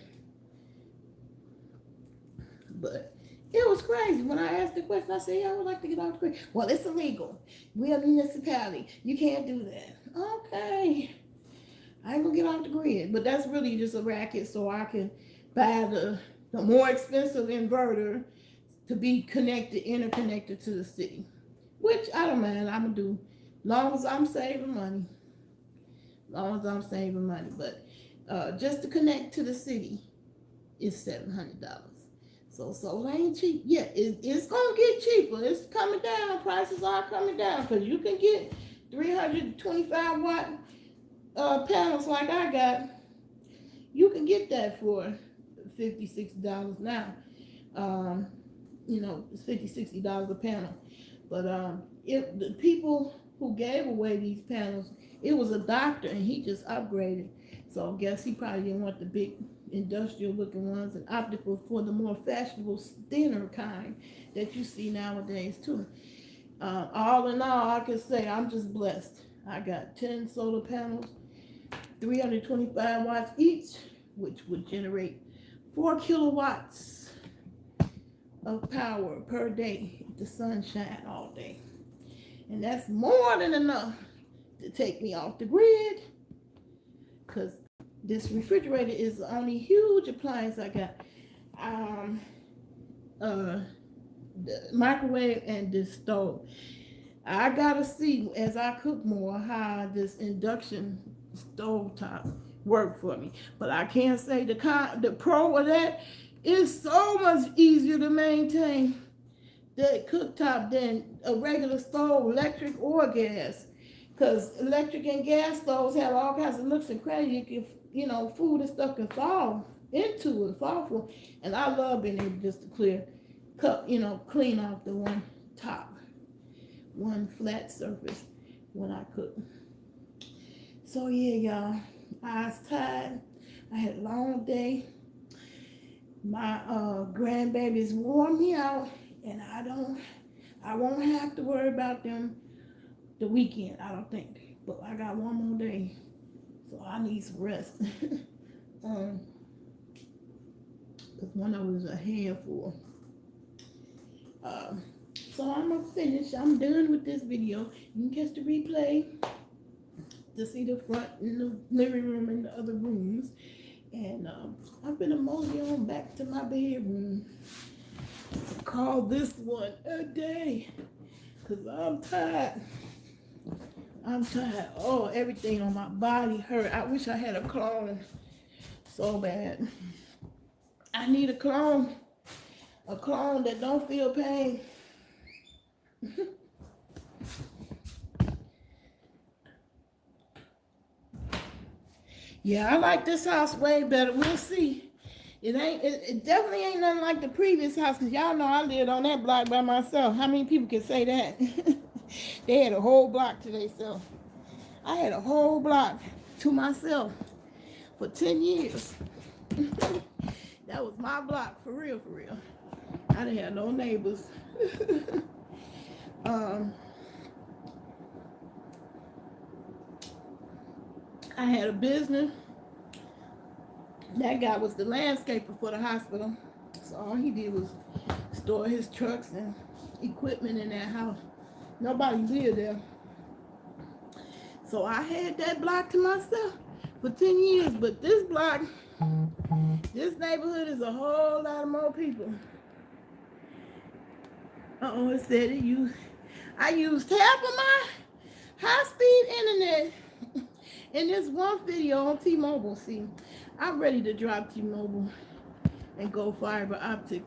A: But it was crazy. When I asked the question, I said, yeah, I would like to get off the grid. Well, it's illegal. We're a municipality. You can't do that. Okay. I ain't gonna get off the grid. But that's really just a racket so I can buy the more expensive inverter to be connected, interconnected to the city. Which I don't mind, I'm gonna do. Long as I'm saving money. Long as I'm saving money. But just to connect to the city is $700. So solar ain't cheap. Yeah, it's gonna get cheaper. It's coming down. Prices are coming down because you can get 325-watt panels like I got. You can get that for $50, $60 now. Um, it's $50, $60 a panel. But if the people who gave away these panels, it was a doctor and he just upgraded. So I guess he probably didn't want the big industrial looking ones, and opted for the more fashionable, thinner kind that you see nowadays too. All in all, I can say I'm just blessed. I got 10 solar panels, 325 watts each, which would generate 4 kilowatts of power per day if the sun shine all day. And that's more than enough to take me off the grid, because this refrigerator is the only huge appliance I got. The microwave and this stove. I gotta see as I cook more how this induction stove top work for me. But I can't say the pro of that is so much easier to maintain the cooktop than a regular stove, electric or gas. Because electric and gas stoves have all kinds of nooks and crannies. You can, food and stuff can fall into it, fall for. And I love being able just to clean off the one top, one flat surface when I cook. So yeah, y'all, I was tired. I had a long day. My grandbabies wore me out, and I won't have to worry about them the weekend, I don't think. But I got one more day, so I need some rest. Because one of them was a handful. So I'm gonna finish. I'm done with this video. You can catch the replay to see the front and the living room and the other rooms. And I'm gonna mosey on back to my bedroom. Call this one a day, because I'm tired. Oh, everything on my body hurt. I wish I had a clone so bad. I need a clone that don't feel pain. Yeah, I like this house way better. We'll see. It definitely ain't nothing like the previous house, because y'all know I lived on that block by myself. How many people can say that? They had a whole block to themselves. I had a whole block to myself for 10 years. That was my block, for real, for real. I didn't have no neighbors. I had a business. That guy was the landscaper for the hospital. So all he did was store his trucks and equipment in that house. Nobody lived there. So I had that block to myself for 10 years. But this block, this neighborhood is a whole lot of more people. It said I used half of my high-speed internet in this one video on T-Mobile. See, I'm ready to drop T-Mobile and go fiber optic.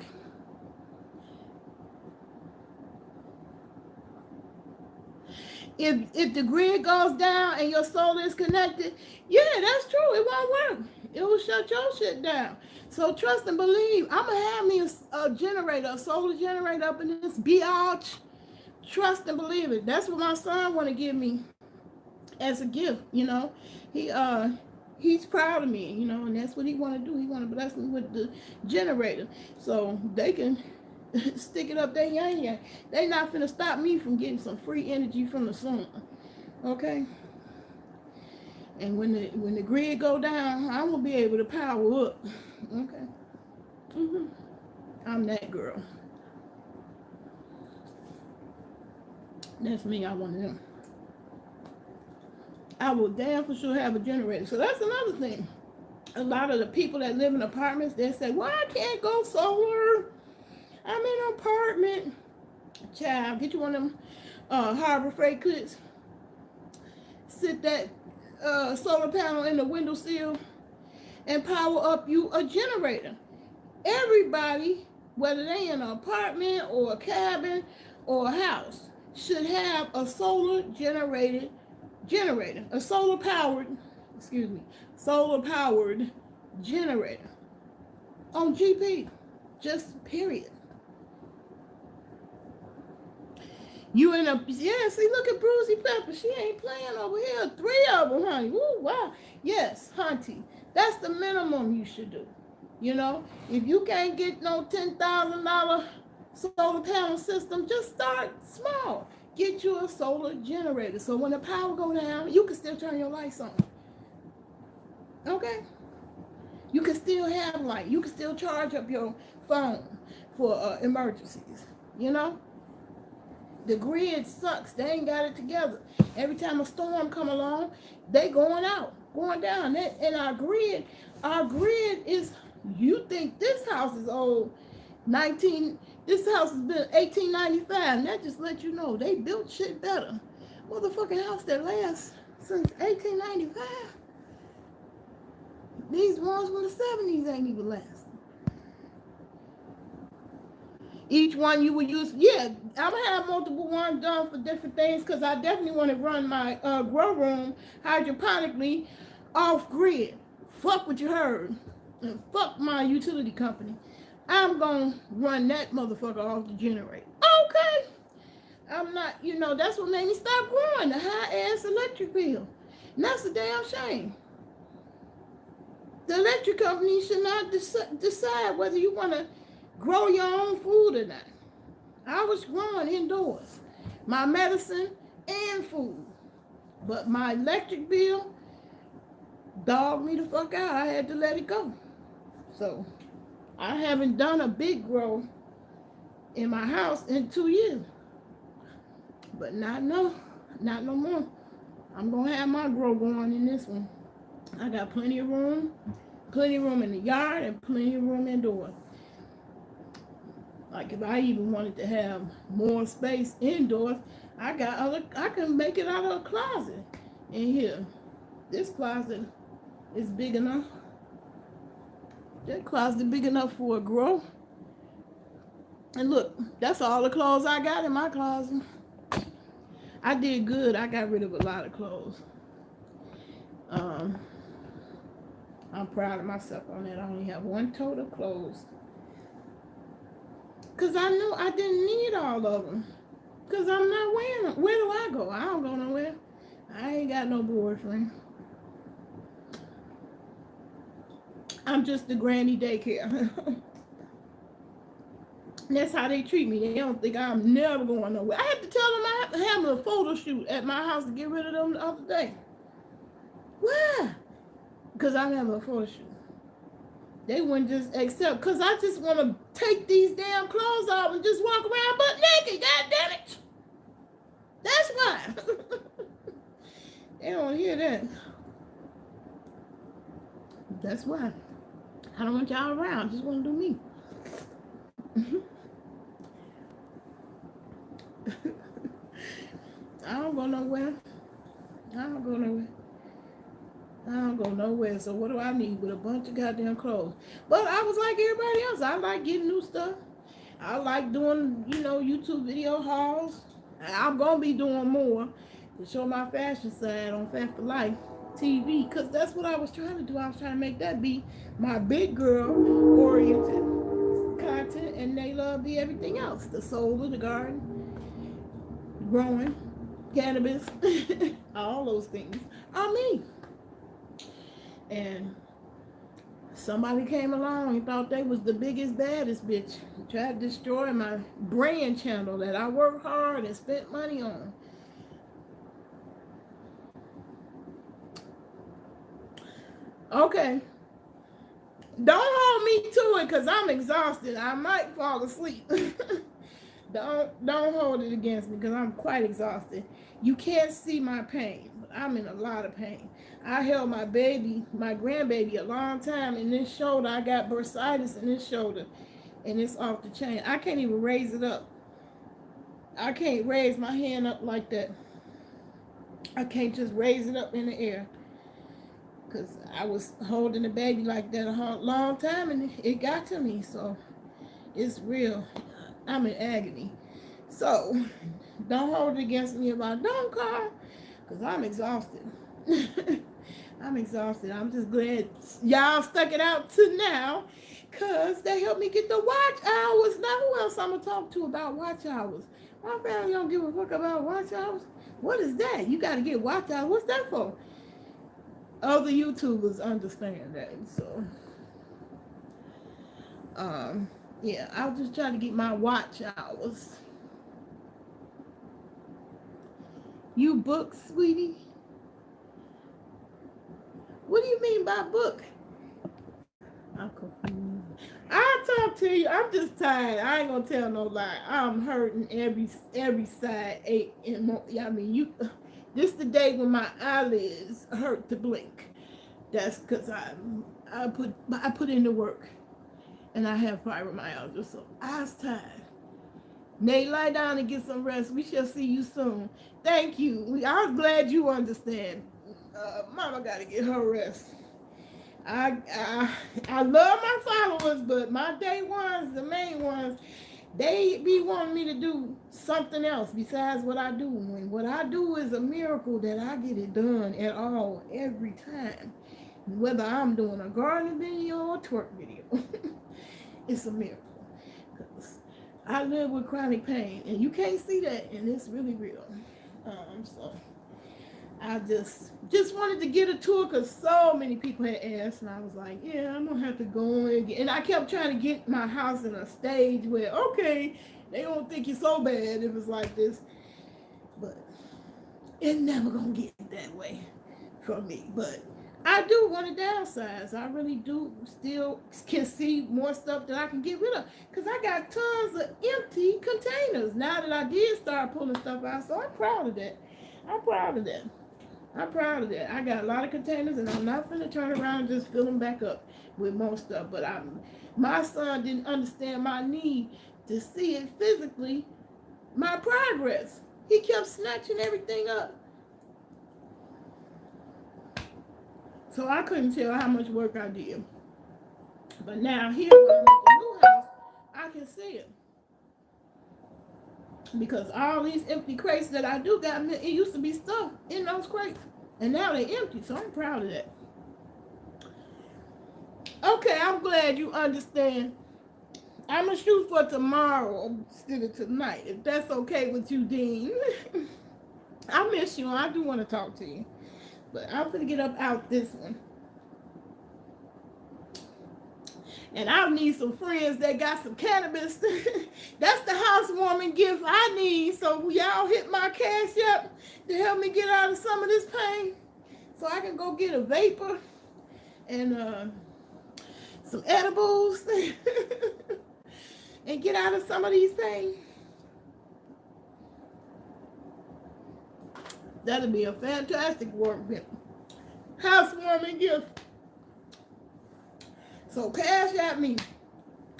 A: If the grid goes down and your solar is connected, yeah, that's true. It won't work. It will shut your shit down. So trust and believe. I'm gonna have me a generator, a solar generator up in this biatch. Trust and believe it. That's what my son want to give me as a gift. He's proud of me. And that's what he want to do. He want to bless me with the generator, so they can stick it up their yang. They not finna stop me from getting some free energy from the sun. Okay. And when the grid go down, I will be able to power up. Okay. I'm that girl. That's me. I want them. I will damn for sure have a generator. So that's another thing. A lot of the people that live in apartments, they say, well, I can't go solar. I'm in an apartment. Child, get you one of them Harbor Freight kits. Sit that solar panel in the windowsill and power up you a generator. Everybody, whether they in an apartment or a cabin or a house, should have a solar generator, a solar powered generator on GP. Just period. You in a, yeah, see, look at Brucey Pepper. She ain't playing over here. 3 of them, honey. Woo, wow. Yes, hunty. That's the minimum you should do. You know, if you can't get no $10,000 solar panel system, just start small. Get you a solar generator. So when the power go down, you can still turn your lights on. Okay? You can still have light. You can still charge up your phone for emergencies. You know? The grid sucks. They ain't got it together. Every time a storm come along, they going out, going down. And our grid is, you think this house is old, this house has been 1895. And that just let you know they built shit better. Motherfucking house that lasts since 1895. These ones from the 70s ain't even last. Each one you would use, yeah, I'm gonna have multiple ones done for different things because I definitely want to run my grow room hydroponically off grid. Fuck what you heard. And fuck my utility company. I'm gonna run that motherfucker off the generator. Okay. I'm not, that's what made me stop growing, the high ass electric bill. And that's a damn shame. The electric company should not decide whether you want to grow your own food or not. I was growing indoors, my medicine and food. But my electric bill dogged me the fuck out. I had to let it go. So I haven't done a big grow in my house in 2 years. But not no more. I'm gonna have my grow going in this one. I got plenty of room in the yard and plenty of room indoors. Like if I even wanted to have more space indoors, I can make it out of a closet in here. This closet is big enough. That closet big enough for a grow. And look, that's all the clothes I got in my closet. I did good. I got rid of a lot of clothes. I'm proud of myself on that. I only have one tote of clothes. Because I knew I didn't need all of them. Because I'm not wearing them. Where do I go? I don't go nowhere. I ain't got no boyfriend. I'm just the granny daycare. That's how they treat me. They don't think I'm never going nowhere. I had to tell them I have to have a photo shoot at my house to get rid of them the other day. Why? Because I'm having a photo shoot. They wouldn't just accept, because I just want to take these damn clothes off and just walk around butt naked, god damn it. That's why. They don't hear that. That's why. I don't want y'all around. I just want to do me. I don't go nowhere. So what do I need with a bunch of goddamn clothes? But I was like everybody else. I like getting new stuff. I like doing, YouTube video hauls. I'm going to be doing more to show my fashion side on Fat for Life TV. Because that's what I was trying to do. I was trying to make that be my big girl oriented content. And they love the everything else. The soul, the garden, growing, cannabis, all those things are me. And somebody came along and thought they was the biggest, baddest bitch. Tried to destroy my brand channel that I worked hard and spent money on. Okay. Don't hold me to it because I'm exhausted. I might fall asleep. Don't hold it against me because I'm quite exhausted. You can't see my pain. I'm in a lot of pain. I held my baby, my grandbaby, a long time in this shoulder. I got bursitis in this shoulder, and it's off the chain. I can't even raise it up. I can't raise my hand up like that. I can't just raise it up in the air because I was holding the baby like that a long time, and it got to me. So it's real. I'm in agony. So don't hold it against me about don't cry, because I'm exhausted. I'm exhausted. I'm just glad y'all stuck it out to now, because they helped me get the watch hours. Now, who else I'm going to talk to about watch hours? My family don't give a fuck about watch hours. What is that? You got to get watch hours. What's that for? Other YouTubers understand that. So, yeah, I'll just try to get my watch hours. You book, sweetie? What do you mean by book? I'm confused. I'll talk to you. I'm just tired. I ain't gonna tell no lie. I'm hurting every side ache. I mean, this the day when my eyelids hurt to blink. That's because I put in the work, and I have fibromyalgia, so I was tired. Nate, lie down and get some rest. We shall see you soon. Thank you. I'm glad you understand. Mama got to get her rest. I love my followers, but my day ones, the main ones, they be wanting me to do something else besides what I do. And what I do is a miracle that I get it done at all, every time. Whether I'm doing a garden video or a twerk video. It's a miracle. Because I live with chronic pain, and you can't see that, and it's really real. So I just wanted to get a tour because so many people had asked, and I was like, yeah, I'm gonna have to go in. And I kept trying to get my house in a stage where, okay, they don't think it's so bad if it's like this, but it's never gonna get that way for me. But I do want to downsize. I really do. Still can see more stuff that I can get rid of, because I got tons of empty containers now that I did start pulling stuff out. So I'm proud of that. I'm proud of that. I got a lot of containers, and I'm not going to turn around and just fill them back up with more stuff. But my son didn't understand my need to see it physically, my progress. He kept snatching everything up. So I couldn't tell how much work I did. But now here, when I'm at the new house, I can see it. Because all these empty crates that I do got, it used to be stuff in those crates. And now they're empty, so I'm proud of that. Okay, I'm glad you understand. I'm going to shoot for tomorrow instead of tonight, if that's okay with you, Dean. I miss you. I do want to talk to you. But I'm going to get up out this one. And I'll need some friends that got some cannabis. That's the housewarming gift I need. So y'all hit my cash up to help me get out of some of this pain. So I can go get a vapor and some edibles and get out of some of these pain. That'll be a fantastic housewarming gift. So cash at me.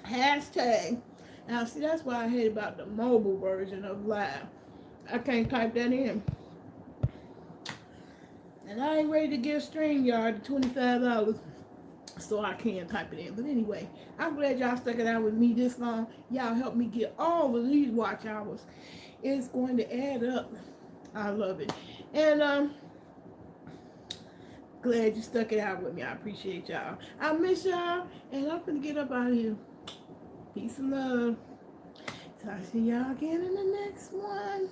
A: Hashtag. Now see, that's why I hate about the mobile version of Live. I can't type that in. And I ain't ready to give StreamYard $25 so I can type it in. But anyway, I'm glad y'all stuck it out with me this long. Y'all helped me get all of these watch hours. It's going to add up. I love it. And glad you stuck it out with me. I appreciate y'all. I miss y'all. And I'm gonna get up out of here. Peace and love. Talk to y'all again in the next one.